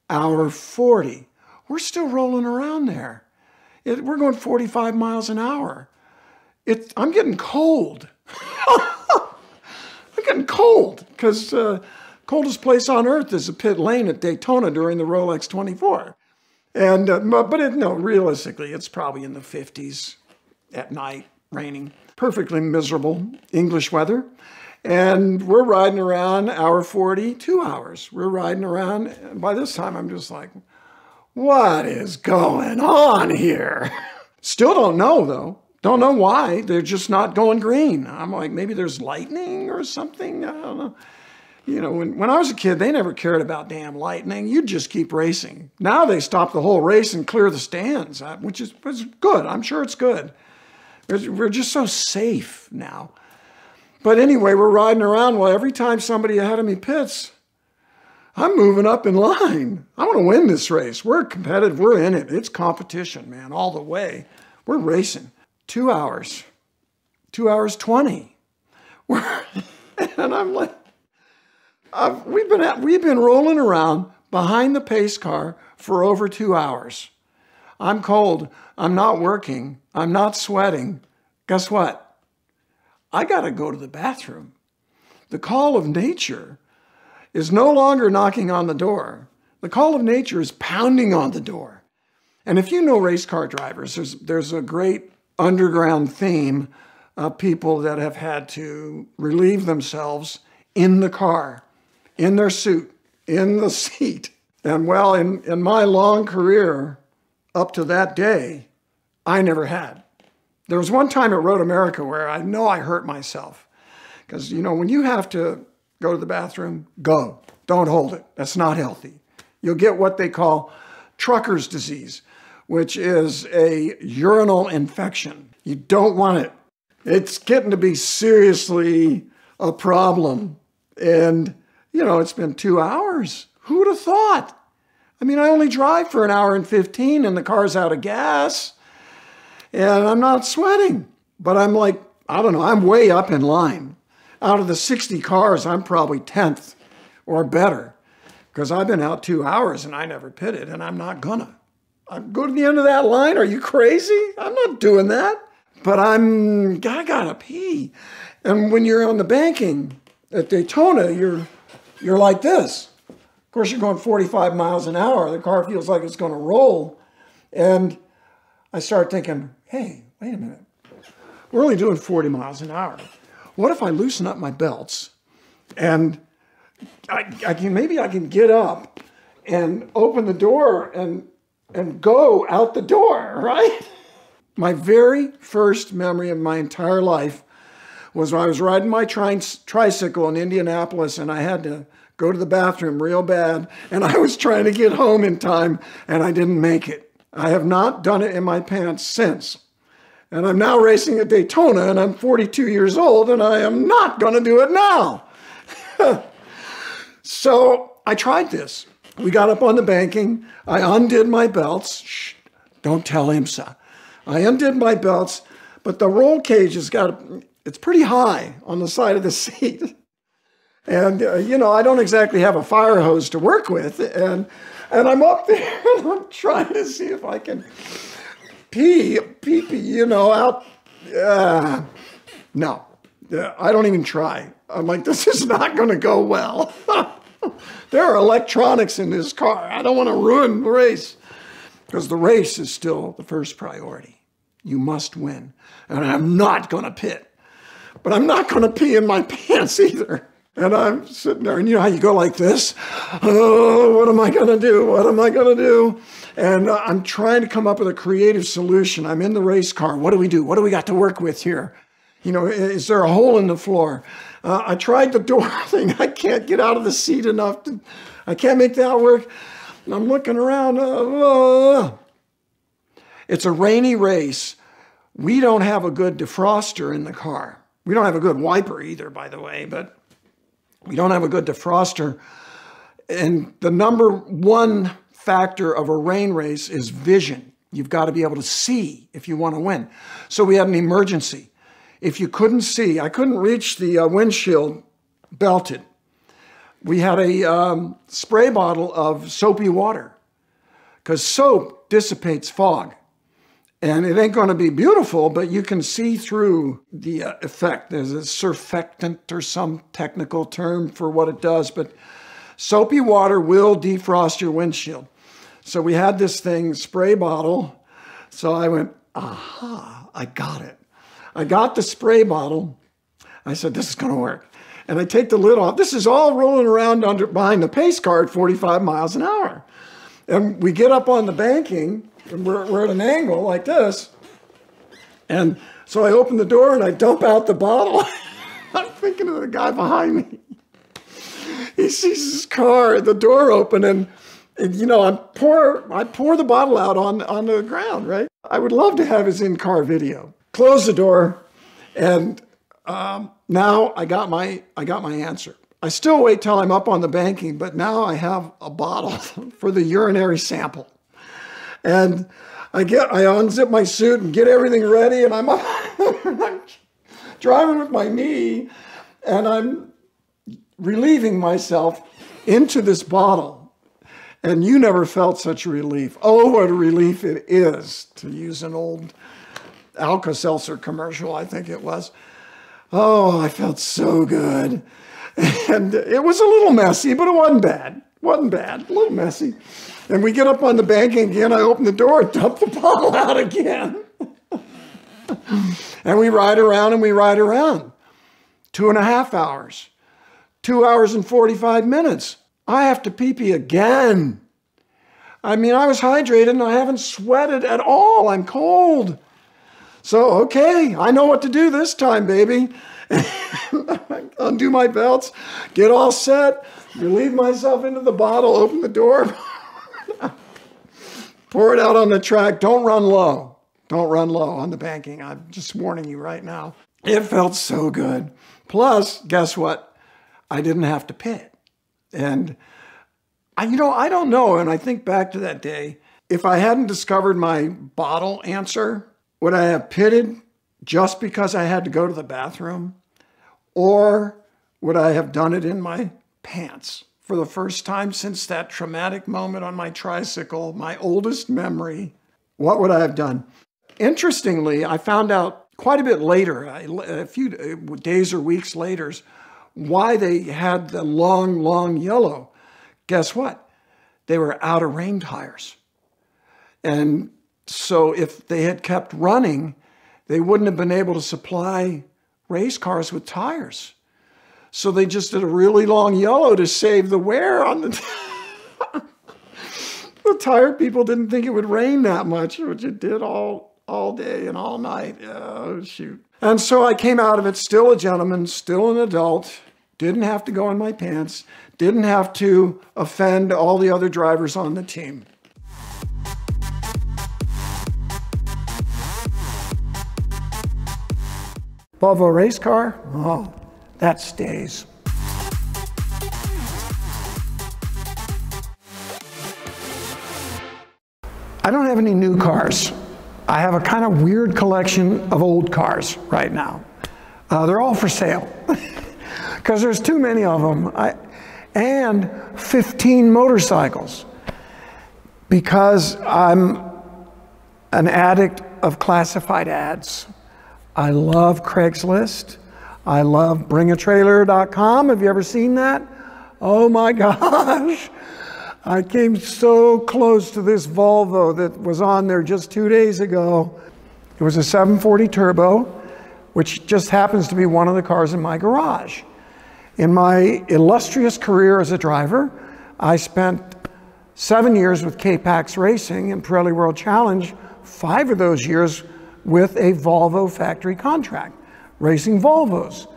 Speaker 2: Hour 40. We're still rolling around there. We're going 45 miles an hour. I'm getting cold. I'm getting cold because coldest place on earth is a pit lane at Daytona during the Rolex 24. And realistically, it's probably in the 50s at night, raining. Perfectly miserable English weather. And we're riding around hour 40, 2 hours. We're riding around. And by this time, I'm just like, what is going on here? Still don't know, though. Don't know why. They're just not going green. I'm like, maybe there's lightning or something. I don't know. You know, when I was a kid, they never cared about damn lightning. You'd just keep racing. Now they stop the whole race and clear the stands, which is good. I'm sure it's good. We're just so safe now. But anyway, we're riding around. Well, every time somebody ahead of me pits, I'm moving up in line. I want to win this race. We're competitive. We're in it. It's competition, man, all the way. We're racing. 2 hours. 2 hours 20. And I'm like, we've been rolling around behind the pace car for over 2 hours. I'm cold. I'm not working. I'm not sweating. Guess what? I got to go to the bathroom. The call of nature is no longer knocking on the door. The call of nature is pounding on the door. And if you know race car drivers, there's a great underground theme of people that have had to relieve themselves in the car, in their suit, in the seat. And well, in my long career up to that day, I never had. There was one time at Road America where I know I hurt myself. Because, you know, when you have to go to the bathroom, go. Don't hold it. That's not healthy. You'll get what they call trucker's disease, which is a urinal infection. You don't want it. It's getting to be seriously a problem. And, you know, it's been 2 hours. Who would have thought? I mean, I only drive for an hour and 15 and the car's out of gas. And I'm not sweating. But I'm like, I don't know, I'm way up in line. Out of the 60 cars, I'm probably 10th or better. Because I've been out 2 hours and I never pitted, and I'm not gonna. I'd go to the end of that line. Are you crazy? I'm not doing that. But I gotta pee. And when you're on the banking at Daytona, you're like this. Of course, you're going 45 miles an hour. The car feels like it's gonna roll. And I start thinking, hey, wait a minute. We're only doing 40 miles an hour. What if I loosen up my belts and maybe I can get up and open the door and go out the door, right? My very first memory of my entire life was when I was riding my tricycle in Indianapolis and I had to go to the bathroom real bad and I was trying to get home in time and I didn't make it. I have not done it in my pants since. And I'm now racing at Daytona and I'm 42 years old and I am not going to do it now. So I tried this. We got up on the banking. I undid my belts. Shh, don't tell IMSA. I undid my belts, but the roll cage it's pretty high on the side of the seat. And, you know, I don't exactly have a fire hose to work with. And I'm up there and I'm trying to see if I can pee, you know, out. No, I don't even try. I'm like, this is not going to go well. There are electronics in this car. I don't want to ruin the race because the race is still the first priority. You must win. And I'm not going to pit. But I'm not going to pee in my pants either. And I'm sitting there, and you know how you go like this? Oh, what am I going to do? What am I going to do? And I'm trying to come up with a creative solution. I'm in the race car. What do we do? What do we got to work with here? You know, is there a hole in the floor? I tried the door thing. I can't get out of the seat enough. I can't make that work. And I'm looking around. It's a rainy race. We don't have a good defroster in the car. We don't have a good wiper either, by the way, but we don't have a good defroster. And the number one factor of a rain race is vision. You've got to be able to see if you want to win. So we had an emergency. If you couldn't see, I couldn't reach the windshield belted. We had a spray bottle of soapy water because soap dissipates fog. And it ain't going to be beautiful, but you can see through the effect. There's a surfactant or some technical term for what it does, but soapy water will defrost your windshield. So we had this thing, spray bottle. So I went, aha, I got it. I got the spray bottle. I said, this is going to work. And I take the lid off. This is all rolling around behind the pace car at 45 miles an hour. And we get up on the banking, and we're at an angle like this. And so I open the door and I dump out the bottle. I'm thinking of the guy behind me. He sees his car, the door open, and you know, I pour the bottle out on the ground, right? I would love to have his in-car video. Close the door, and now I got my answer. I still wait till I'm up on the banking, but now I have a bottle for the urinary sample. And I unzip my suit and get everything ready, and I'm driving with my knee, and I'm relieving myself into this bottle. And you never felt such relief. Oh, what a relief it is, to use an old Alka-Seltzer commercial, I think it was. Oh, I felt so good. And it was a little messy, but it wasn't bad. Wasn't bad, a little messy. And we get up on the banking again. I open the door, dump the bottle out again. And we ride around and we ride around. 2.5 hours. 2 hours and 45 minutes. I have to pee-pee again. I mean, I was hydrated and I haven't sweated at all. I'm cold. So, okay, I know what to do this time, baby. Undo my belts, get all set, relieve myself into the bottle, open the door, pour it out on the track. Don't run low. Don't run low on the banking. I'm just warning you right now. It felt so good. Plus, guess what? I didn't have to pit. And I don't know. And I think back to that day, if I hadn't discovered my bottle answer, would I have pitted just because I had to go to the bathroom? Or would I have done it in my pants for the first time since that traumatic moment on my tricycle, my oldest memory? What would I have done? Interestingly, I found out quite a bit later, a few days or weeks later, why they had the long yellow. Guess what? They were out of rain tires. And so if they had kept running, they wouldn't have been able to supply race cars with tires. So they just did a really long yellow to save the wear on the the tire people didn't think it would rain that much, which it did all day and all night. Oh, shoot. And so I came out of it still a gentleman, still an adult, didn't have to go in my pants, didn't have to offend all the other drivers on the team. Volvo race car? Oh, that stays. I don't have any new cars. I have a kind of weird collection of old cars right now. They're all for sale because there's too many of them. And 15 motorcycles because I'm an addict of classified ads. I love Craigslist. I love bringatrailer.com. Have you ever seen that? Oh my gosh. I came so close to this Volvo that was on there just 2 days ago. It was a 740 turbo, which just happens to be one of the cars in my garage. In my illustrious career as a driver, I spent 7 years with K-Pax Racing and Pirelli World Challenge, 5 of those years with a Volvo factory contract, racing Volvos.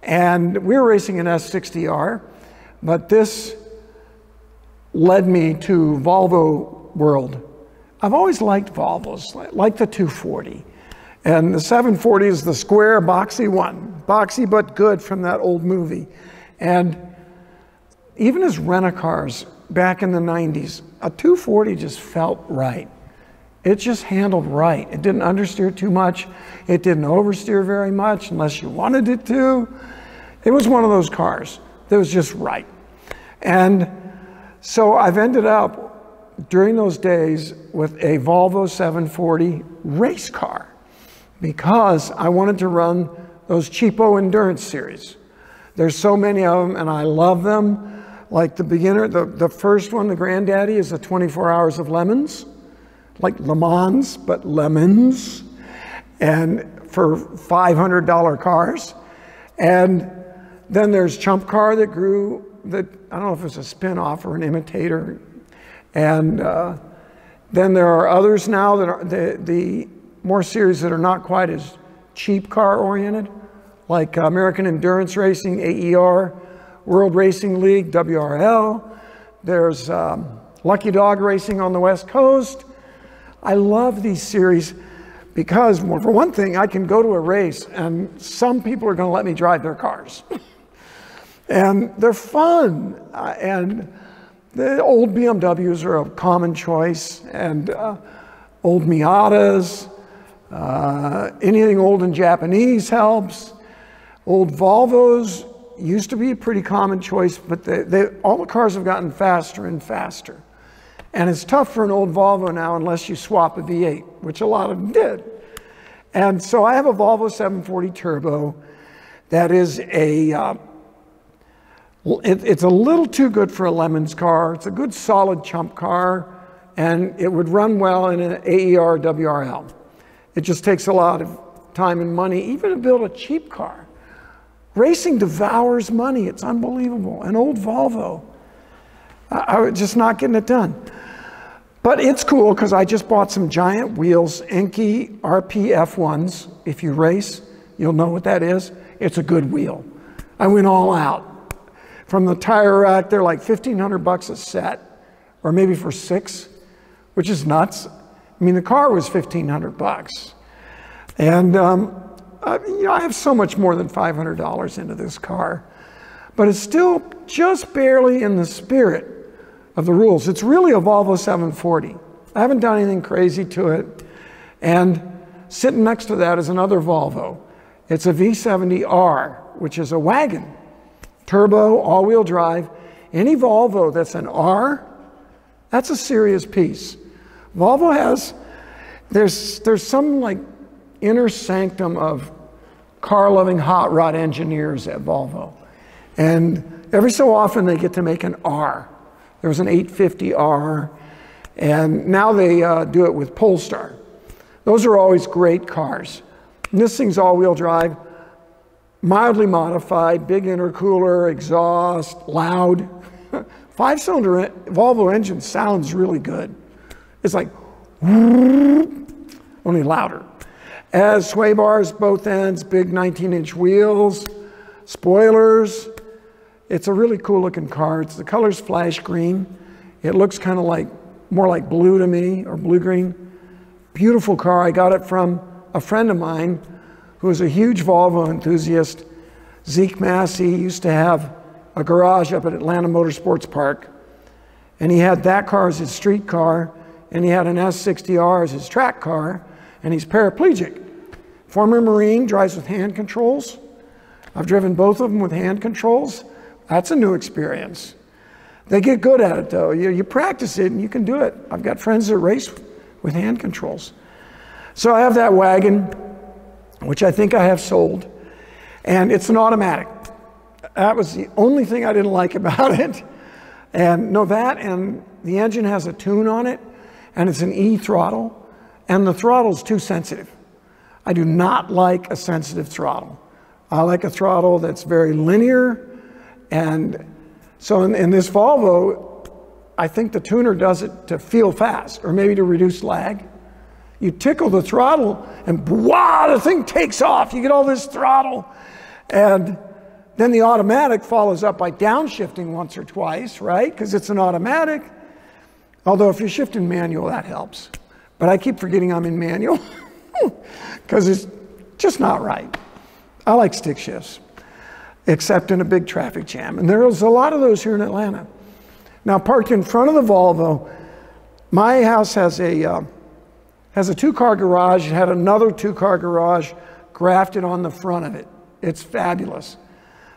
Speaker 2: And we were racing an S60R, but this led me to Volvo world. I've always liked Volvos, like the 240. And the 740 is the square, boxy one. Boxy but good from that old movie. And even as rent-a-cars back in the 90s, a 240 just felt right. It just handled right. It didn't understeer too much. It didn't oversteer very much unless you wanted it to. It was one of those cars that was just right. And so I've ended up during those days with a Volvo 740 race car because I wanted to run those cheapo endurance series. There's so many of them and I love them. Like the beginner, the first one, the granddaddy, is the 24 Hours of Lemons. Like Le Mans, but lemons, and for $500 cars. And then there's Chump Car that grew, that I don't know if it's a spin-off or an imitator. And then there are others now that are the more series that are not quite as cheap car oriented, like American Endurance Racing, AER, World Racing League, WRL. There's Lucky Dog Racing on the West Coast. I love these series because, well, for one thing, I can go to a race and some people are going to let me drive their cars. And they're fun. And the old BMWs are a common choice, and old Miatas, anything old and Japanese helps. Old Volvos used to be a pretty common choice, but all the cars have gotten faster and faster. And it's tough for an old Volvo now unless you swap a V8, which a lot of them did. And so I have a Volvo 740 Turbo that is it's a little too good for a Lemons car. It's a good solid chump car, and it would run well in an AER WRL. It just takes a lot of time and money, even to build a cheap car. Racing devours money, it's unbelievable. An old Volvo, I was just not getting it done. But it's cool because I just bought some giant wheels, Enki RP F1s. If you race, you'll know what that is. It's a good wheel. I went all out. From the tire rack, they're like $1,500 a set, or maybe for 6, which is nuts. I mean, the car was $1,500. And you know, I have so much more than $500 into this car, but it's still just barely in the spirit of the rules. It's really a Volvo 740. I haven't done anything crazy to it. And sitting next to that is another Volvo. It's a V70R, which is a wagon. Turbo, all-wheel drive. Any Volvo that's an R, that's a serious piece. Volvo has, there's some like inner sanctum of car-loving hot rod engineers at Volvo. And every so often they get to make an R. There was an 850R, and now they do it with Polestar. Those are always great cars. And this thing's all-wheel drive, mildly modified, big intercooler, exhaust, loud. 5-cylinder Volvo engine sounds really good. It's like, only louder. Has sway bars both ends, big 19-inch wheels, spoilers. It's a really cool looking car. The color's flash green. It looks kind of like, more like blue to me, or blue-green. Beautiful car. I got it from a friend of mine who is a huge Volvo enthusiast. Zeke Massey used to have a garage up at Atlanta Motorsports Park. And he had that car as his street car, and he had an S60R as his track car, and he's paraplegic. Former Marine, drives with hand controls. I've driven both of them with hand controls. That's a new experience. They get good at it though. You practice it and you can do it. I've got friends that race with hand controls. So I have that wagon, which I think I have sold, and it's an automatic. That was the only thing I didn't like about it. And no, that, and the engine has a tune on it, and it's an E throttle, and the throttle's too sensitive. I do not like a sensitive throttle. I like a throttle that's very linear, And so in this Volvo, I think the tuner does it to feel fast, or maybe to reduce lag. You tickle the throttle and wow, the thing takes off. You get all this throttle. And then the automatic follows up by downshifting once or twice, right? Because it's an automatic. Although if you're shifting manual, that helps. But I keep forgetting I'm in manual because it's just not right. I like stick shifts, except in a big traffic jam. And there's a lot of those here in Atlanta. Now, parked in front of the Volvo, my house has a two-car garage. It had another two-car garage grafted on the front of it. It's fabulous.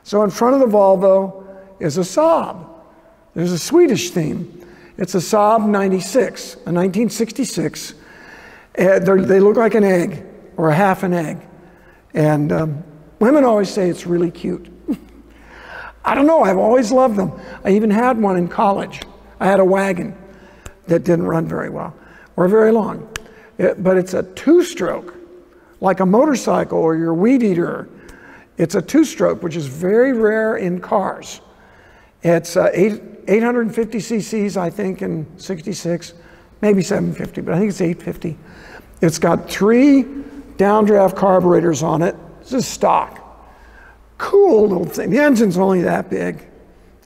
Speaker 2: So in front of the Volvo is a Saab. There's a Swedish theme. It's a Saab 96, a 1966. They look like an egg, or a half an egg. And women always say it's really cute. I don't know, I've always loved them. I even had one in college. I had a wagon that didn't run very well, or very long. But it's a two-stroke, like a motorcycle or your weed eater. It's a two-stroke, which is very rare in cars. It's 850 cc's, I think, in 66, maybe 750, but I think it's 850. It's got 3 downdraft carburetors on it. This is stock. Cool little thing. The engine's only that big.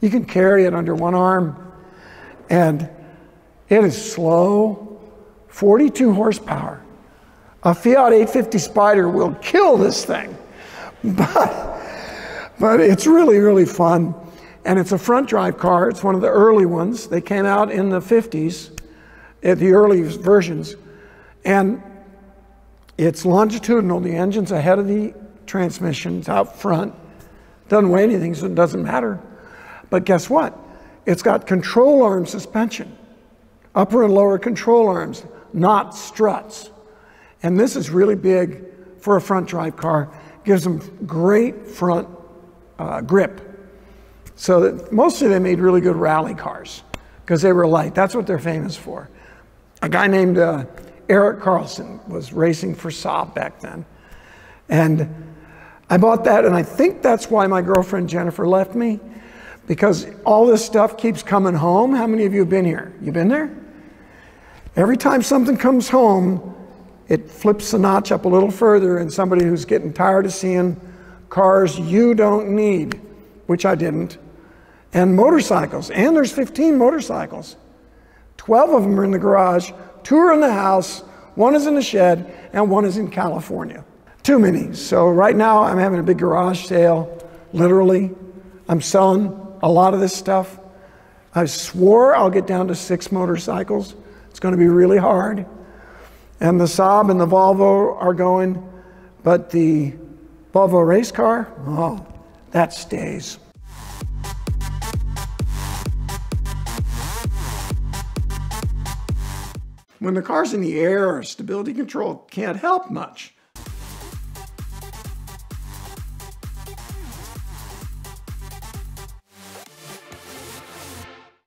Speaker 2: You can carry it under one arm. And it is slow, 42 horsepower. A Fiat 850 Spider will kill this thing. But it's really, really fun. And it's a front drive car. It's one of the early ones. They came out in the 50s, the early versions. And it's longitudinal. The engine's ahead of the transmission. It's out front. Doesn't weigh anything, so it doesn't matter. But guess what? It's got control arm suspension. Upper and lower control arms, not struts. And this is really big for a front drive car. Gives them great front grip. So that mostly they made really good rally cars because they were light. That's what they're famous for. A guy named Eric Carlson was racing for Saab back then. And I bought that, and I think that's why my girlfriend Jennifer left me, because all this stuff keeps coming home. How many of you have been here? You been there? Every time something comes home, it flips the notch up a little further, and somebody who's getting tired of seeing cars you don't need, which I didn't, and motorcycles. And there's 15 motorcycles. 12 of them are in the garage, 2 are in the house, 1 is in the shed, and 1 is in California. Too many. So right now I'm having a big garage sale, literally. I'm selling a lot of this stuff. I swore I'll get down to 6 motorcycles. It's going to be really hard. And the Saab and the Volvo are going, but the Volvo race car, oh, that stays. When the car's in the air, stability control can't help much.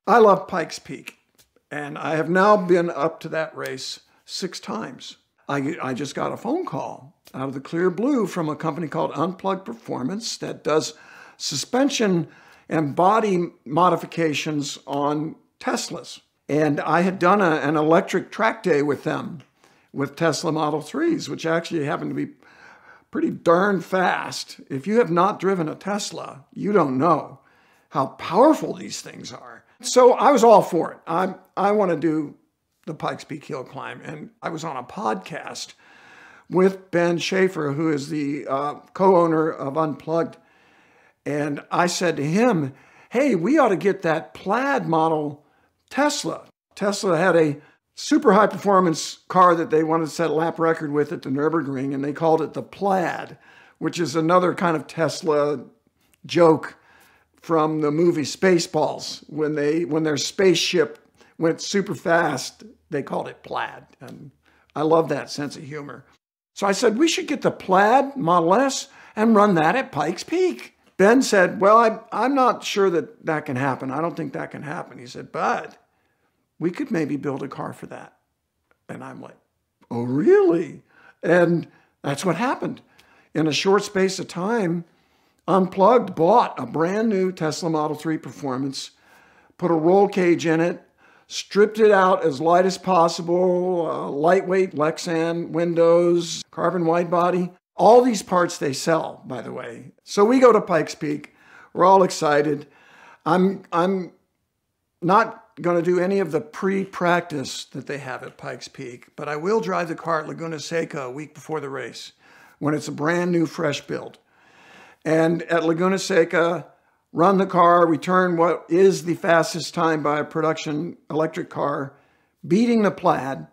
Speaker 2: I love Pikes Peak, and I have now been up to that race 6 times. I just got a phone call out of the clear blue from a company called Unplugged Performance that does suspension and body modifications on Teslas. And I had done an electric track day with them, with Tesla Model 3s, which actually happened to be pretty darn fast. If you have not driven a Tesla, you don't know how powerful these things are. So I was all for it. I want to do the Pikes Peak Hill Climb. And I was on a podcast with Ben Schaefer, who is the co-owner of Unplugged. And I said to him, hey, we ought to get that Plaid model Tesla. Tesla had a super high performance car that they wanted to set a lap record with at the Nürburgring, and they called it the Plaid, which is another kind of Tesla joke from the movie Spaceballs. When their spaceship went super fast, they called it Plaid. And I love that sense of humor. So I said, we should get the Plaid Model S and run that at Pikes Peak. Ben said, well, I'm not sure that can happen. I don't think that can happen. He said, but we could maybe build a car for that. And I'm like, oh, really? And that's what happened. In a short space of time, Unplugged bought a brand new Tesla Model 3 Performance, put a roll cage in it, stripped it out as light as possible, lightweight Lexan windows, carbon wide body. All these parts they sell, by the way. So we go to Pikes Peak. We're all excited. I'm not going to do any of the pre-practice that they have at Pikes Peak, but I will drive the car at Laguna Seca a week before the race when it's a brand new, fresh build. And at Laguna Seca, run the car, return what is the fastest time by a production electric car, beating the Plaid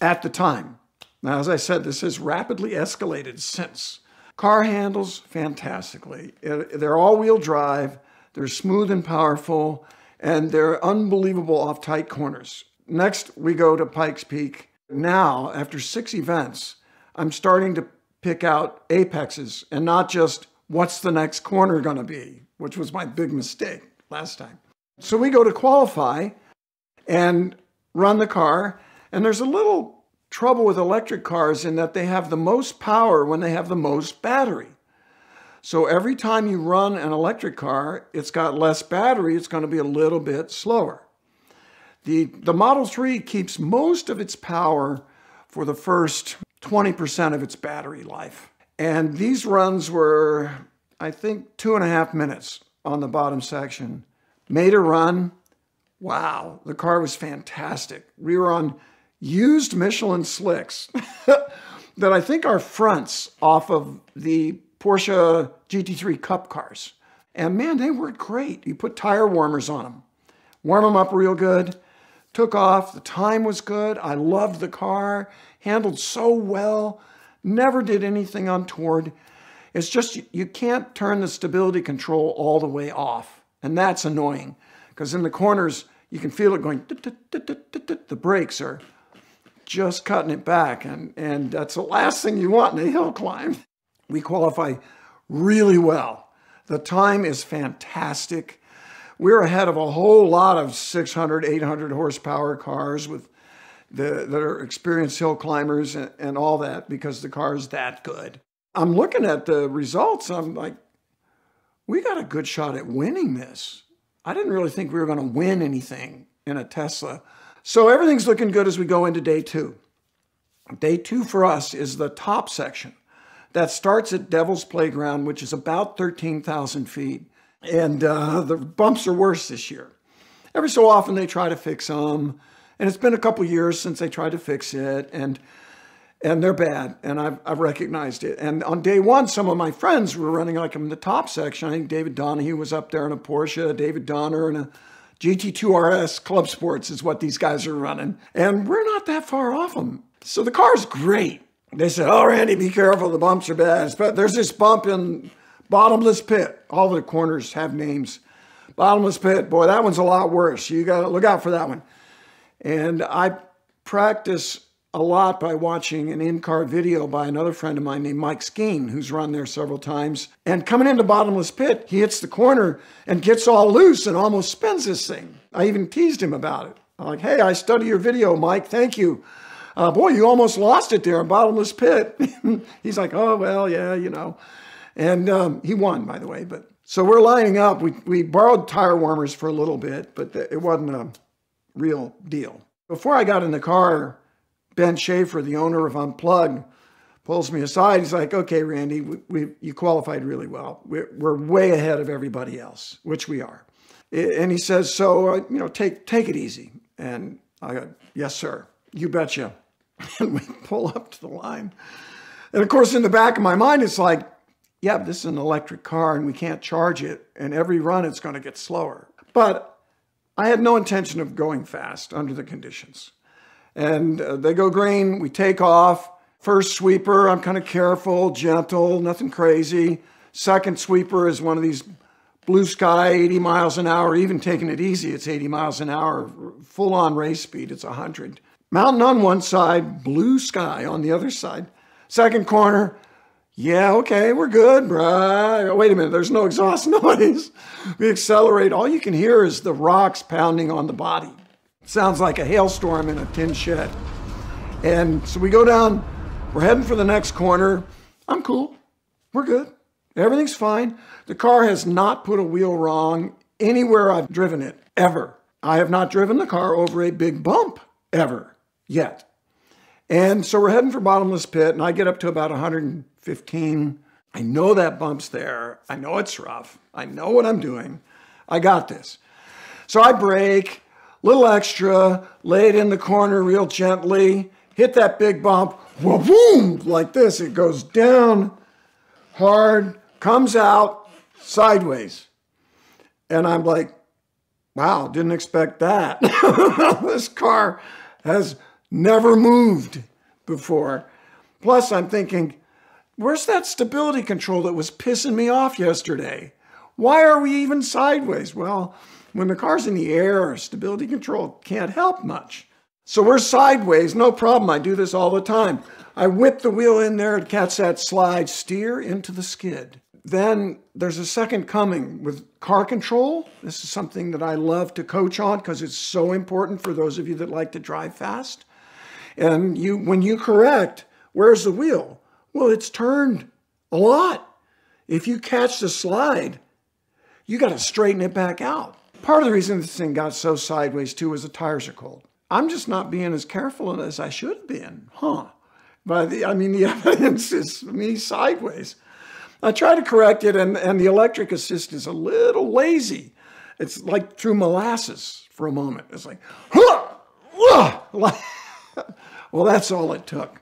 Speaker 2: at the time. Now, as I said, this has rapidly escalated since. Car handles fantastically. They're all-wheel drive, they're smooth and powerful, and they're unbelievable off tight corners. Next, we go to Pikes Peak. Now, after 6 events, I'm starting to pick out apexes and not just what's the next corner going to be, which was my big mistake last time. So we go to qualify and run the car, and there's a little trouble with electric cars in that they have the most power when they have the most battery. So every time you run an electric car, it's got less battery, it's going to be a little bit slower. The Model 3 keeps most of its power for the first 20% of its battery life. And these runs were, I think, 2.5 minutes on the bottom section. Made a run. Wow, the car was fantastic. We were on used Michelin slicks that I think are fronts off of the Porsche GT3 Cup cars. And man, they worked great. You put tire warmers on them. Warm them up real good. Took off. The time was good. I loved the car. Handled so well. Never did anything untoward. It's just you can't turn the stability control all the way off. And that's annoying because in the corners, you can feel it going, the brakes are just cutting it back. And that's the last thing you want in a hill climb. We qualify really well. The time is fantastic. We're ahead of a whole lot of 600, 800 horsepower cars with that are experienced hill climbers and all that because the car is that good. I'm looking at the results. I'm like, we got a good shot at winning this. I didn't really think we were going to win anything in a Tesla. So everything's looking good as we go into day 2. Day 2 for us is the top section. That starts at Devil's Playground, which is about 13,000 feet. And the bumps are worse this year. Every so often they try to fix them. And it's been a couple years since they tried to fix it. And they're bad. And I've recognized it. And on day 1, some of my friends were running like in the top section. I think David Donahue was up there in a Porsche. David Donner in a GT2 RS Club Sports is what these guys are running. And we're not that far off them. So the car's great. They said, oh, Randy, be careful. The bumps are bad. But there's this bump in Bottomless Pit. All the corners have names. Bottomless Pit. Boy, that one's a lot worse. You got to look out for that one. And I practice a lot by watching an in-car video by another friend of mine named Mike Skeen, who's run there several times. And coming into Bottomless Pit, he hits the corner and gets all loose and almost spins this thing. I even teased him about it. I'm like, hey, I study your video, Mike. Thank you. Boy, you almost lost it there in Bottomless Pit. He's like, oh, well, yeah, you know. And he won, by the way. But so we're lining up. We borrowed tire warmers for a little bit, but it wasn't a real deal. Before I got in the car, Ben Schaefer, the owner of Unplugged, pulls me aside. He's like, okay, Randy, you qualified really well. We're way ahead of everybody else, which we are. And he says, so, you know, take it easy. And I go, yes, sir. You betcha. And we pull up to the line. And of course, in the back of my mind, it's like, yeah, this is an electric car and we can't charge it. And every run, it's going to get slower. But I had no intention of going fast under the conditions. And they go green, we take off. First sweeper, I'm kind of careful, gentle, nothing crazy. Second sweeper is one of these blue sky, 80 miles an hour, even taking it easy, it's 80 miles an hour. Full on race speed, it's 100. Mountain on one side, blue sky on the other side. Second corner, yeah, okay, we're good, bruh. Wait a minute, there's no exhaust noise. We accelerate, all you can hear is the rocks pounding on the body. Sounds like a hailstorm in a tin shed. And so we go down, we're heading for the next corner. I'm cool, we're good. Everything's fine. The car has not put a wheel wrong anywhere I've driven it, ever. I have not driven the car over a big bump, ever, yet. And so we're heading for Bottomless Pit, and I get up to about 115. I know that bump's there. I know it's rough. I know what I'm doing. I got this. So I brake, little extra, lay it in the corner real gently, hit that big bump, boom, like this. It goes down hard, comes out sideways. And I'm like, wow, didn't expect that. This car has never moved before. Plus, I'm thinking, where's that stability control that was pissing me off yesterday? Why are we even sideways? Well, when the car's in the air, stability control can't help much. So we're sideways, no problem. I do this all the time. I whip the wheel in there and catch that slide, steer into the skid. Then there's a second coming with car control. This is something that I love to coach on because it's so important for those of you that like to drive fast. And when you correct, where's the wheel? Well, it's turned a lot. If you catch the slide, you got to straighten it back out. Part of the reason this thing got so sideways too is the tires are cold. I'm just not being as careful as I should have been, But the evidence is me sideways. I try to correct it, and the electric assist is a little lazy. It's like through molasses for a moment. It's like, well, that's all it took.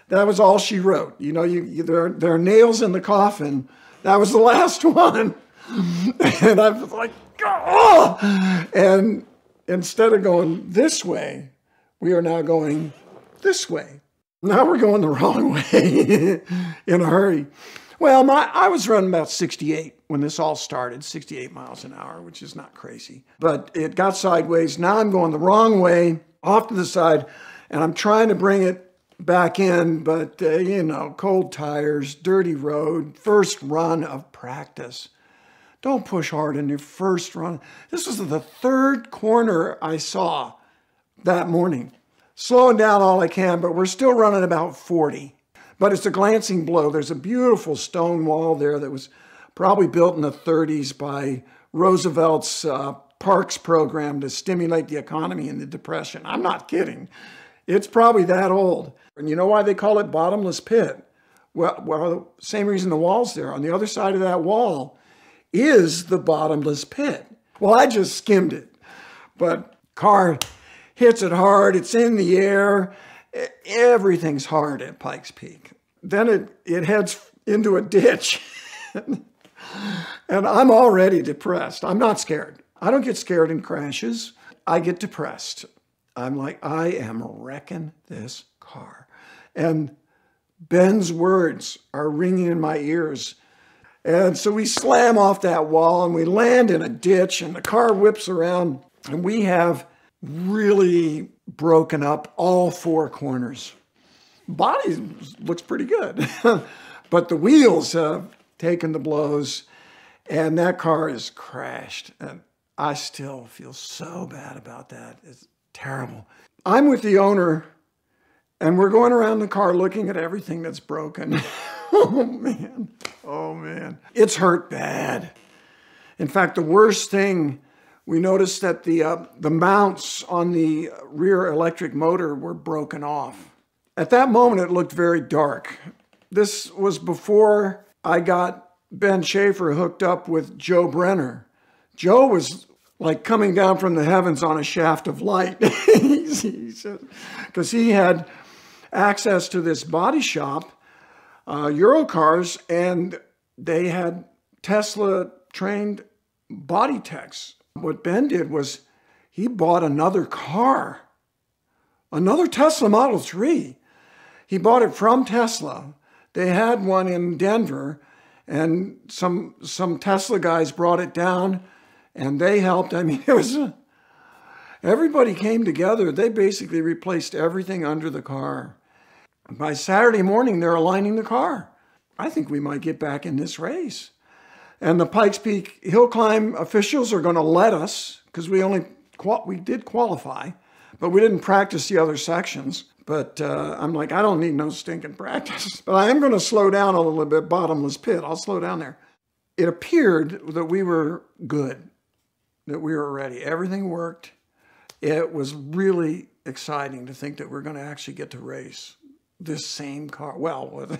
Speaker 2: That was all she wrote. You know, there are nails in the coffin. That was the last one. And I was like, oh! And instead of going this way, we are now going this way. Now we're going the wrong way in a hurry. Well, I was running about 68 when this all started, 68 miles an hour, which is not crazy. But it got sideways. Now I'm going the wrong way, off to the side, and I'm trying to bring it back in, but, cold tires, dirty road, first run of practice. Don't push hard in your first run. This was the third corner I saw that morning. Slowing down all I can, but we're still running about 40. But it's a glancing blow. There's a beautiful stone wall there that was probably built in the 30s by Roosevelt's Parks program to stimulate the economy in the Depression. I'm not kidding. It's probably that old. And you know why they call it Bottomless Pit? Well, same reason the wall's there. On the other side of that wall is the bottomless pit. Well, I just skimmed it. But car hits it hard. It's in the air. Everything's hard at Pikes Peak. Then it heads into a ditch. And I'm already depressed. I'm not scared. I don't get scared in crashes. I get depressed. I'm like, I am wrecking this car. And Ben's words are ringing in my ears. And so we slam off that wall and we land in a ditch and the car whips around and we have really broken up all four corners. Body looks pretty good, but the wheels have taken the blows and that car is crashed. And I still feel so bad about that. It's terrible. I'm with the owner and we're going around the car looking at everything that's broken. Oh man, oh man. It's hurt bad. In fact, the worst thing, we noticed that the mounts on the rear electric motor were broken off. At that moment, it looked very dark. This was before I got Ben Schaefer hooked up with Joe Brenner. Joe was like coming down from the heavens on a shaft of light. Because he had access to this body shop, Eurocars, and they had Tesla-trained body techs. What Ben did was he bought another car, another Tesla Model 3. He bought it from Tesla. They had one in Denver, and some Tesla guys brought it down, and they helped. I mean, everybody came together. They basically replaced everything under the car. By Saturday morning, they're aligning the car. I think we might get back in this race. And the Pikes Peak hill climb officials are going to let us, because we did qualify, but we didn't practice the other sections. But I'm like, I don't need no stinking practice. But I am going to slow down a little bit, bottomless pit. I'll slow down there. It appeared that we were good, that we were ready. Everything worked. It was really exciting to think that we're going to actually get to race this same car. Well,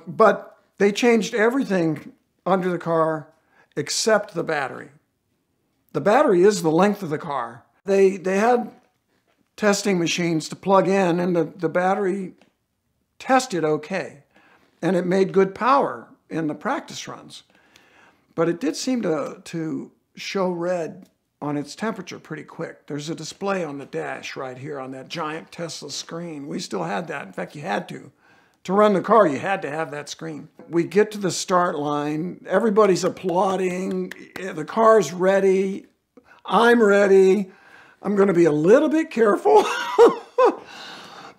Speaker 2: but they changed everything under the car except the battery. The battery is the length of the car. They had testing machines to plug in, and the battery tested okay. And it made good power in the practice runs. But it did seem to show red on its temperature pretty quick. There's a display on the dash right here on that giant Tesla screen. We still had that. In fact, you had to. To run the car, you had to have that screen. We get to the start line. Everybody's applauding. The car's ready. I'm ready. I'm going to be a little bit careful.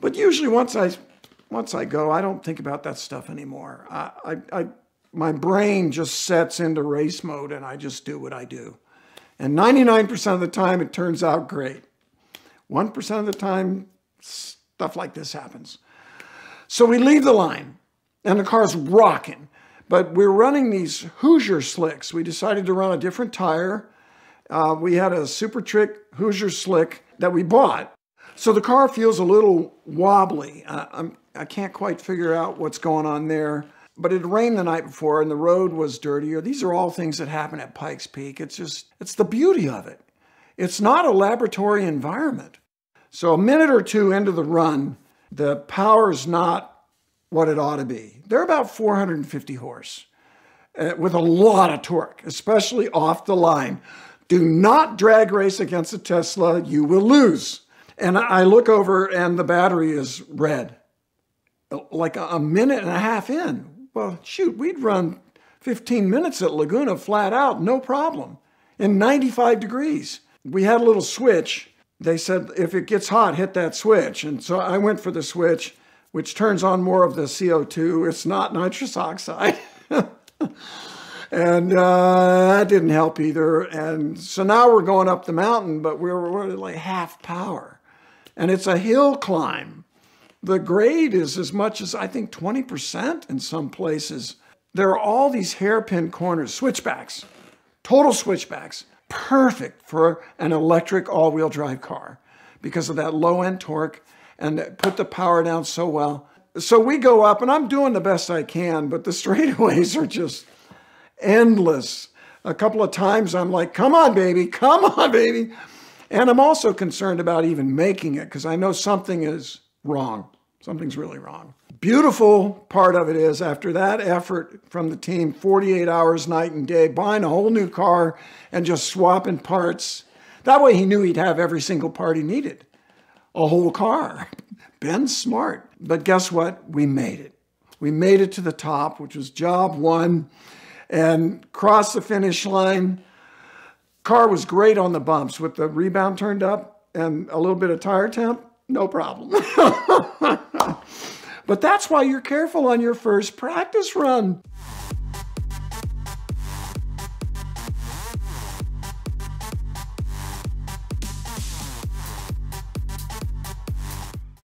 Speaker 2: But usually once I go, I don't think about that stuff anymore. My brain just sets into race mode and I just do what I do. And 99% of the time, it turns out great. 1% of the time, stuff like this happens. So we leave the line and the car's rocking, but we're running these Hoosier slicks. We decided to run a different tire. We had a Super Trick Hoosier slick that we bought. So the car feels a little wobbly. I can't quite figure out what's going on there, but it rained the night before and the road was dirtier. These are all things that happen at Pikes Peak. It's the beauty of it. It's not a laboratory environment. So a minute or two into the run, the power's not what it ought to be. They're about 450 horse with a lot of torque, especially off the line. Do not drag race against a Tesla. You will lose. And I look over and the battery is red, like a minute and a half in. Well, shoot, we'd run 15 minutes at Laguna flat out, no problem, in 95 degrees. We had a little switch. They said, if it gets hot, hit that switch. And so I went for the switch, which turns on more of the CO2. It's not nitrous oxide. And that didn't help either. And so now we're going up the mountain, but we're like half power. And it's a hill climb. The grade is as much as, I think, 20% in some places. There are all these hairpin corners, switchbacks, total switchbacks, perfect for an electric all-wheel drive car because of that low-end torque and put the power down so well. So we go up, and I'm doing the best I can, but the straightaways are just endless. A couple of times I'm like, come on, baby, come on, baby. And I'm also concerned about even making it because I know something is wrong. Something's really wrong. Beautiful part of it is after that effort from the team, 48 hours night and day, buying a whole new car and just swapping parts. That way he knew he'd have every single part he needed. A whole car. Ben's smart. But guess what? We made it. We made it to the top, which was job one, and crossed the finish line. Car was great on the bumps with the rebound turned up and a little bit of tire temp. No problem. But that's why you're careful on your first practice run.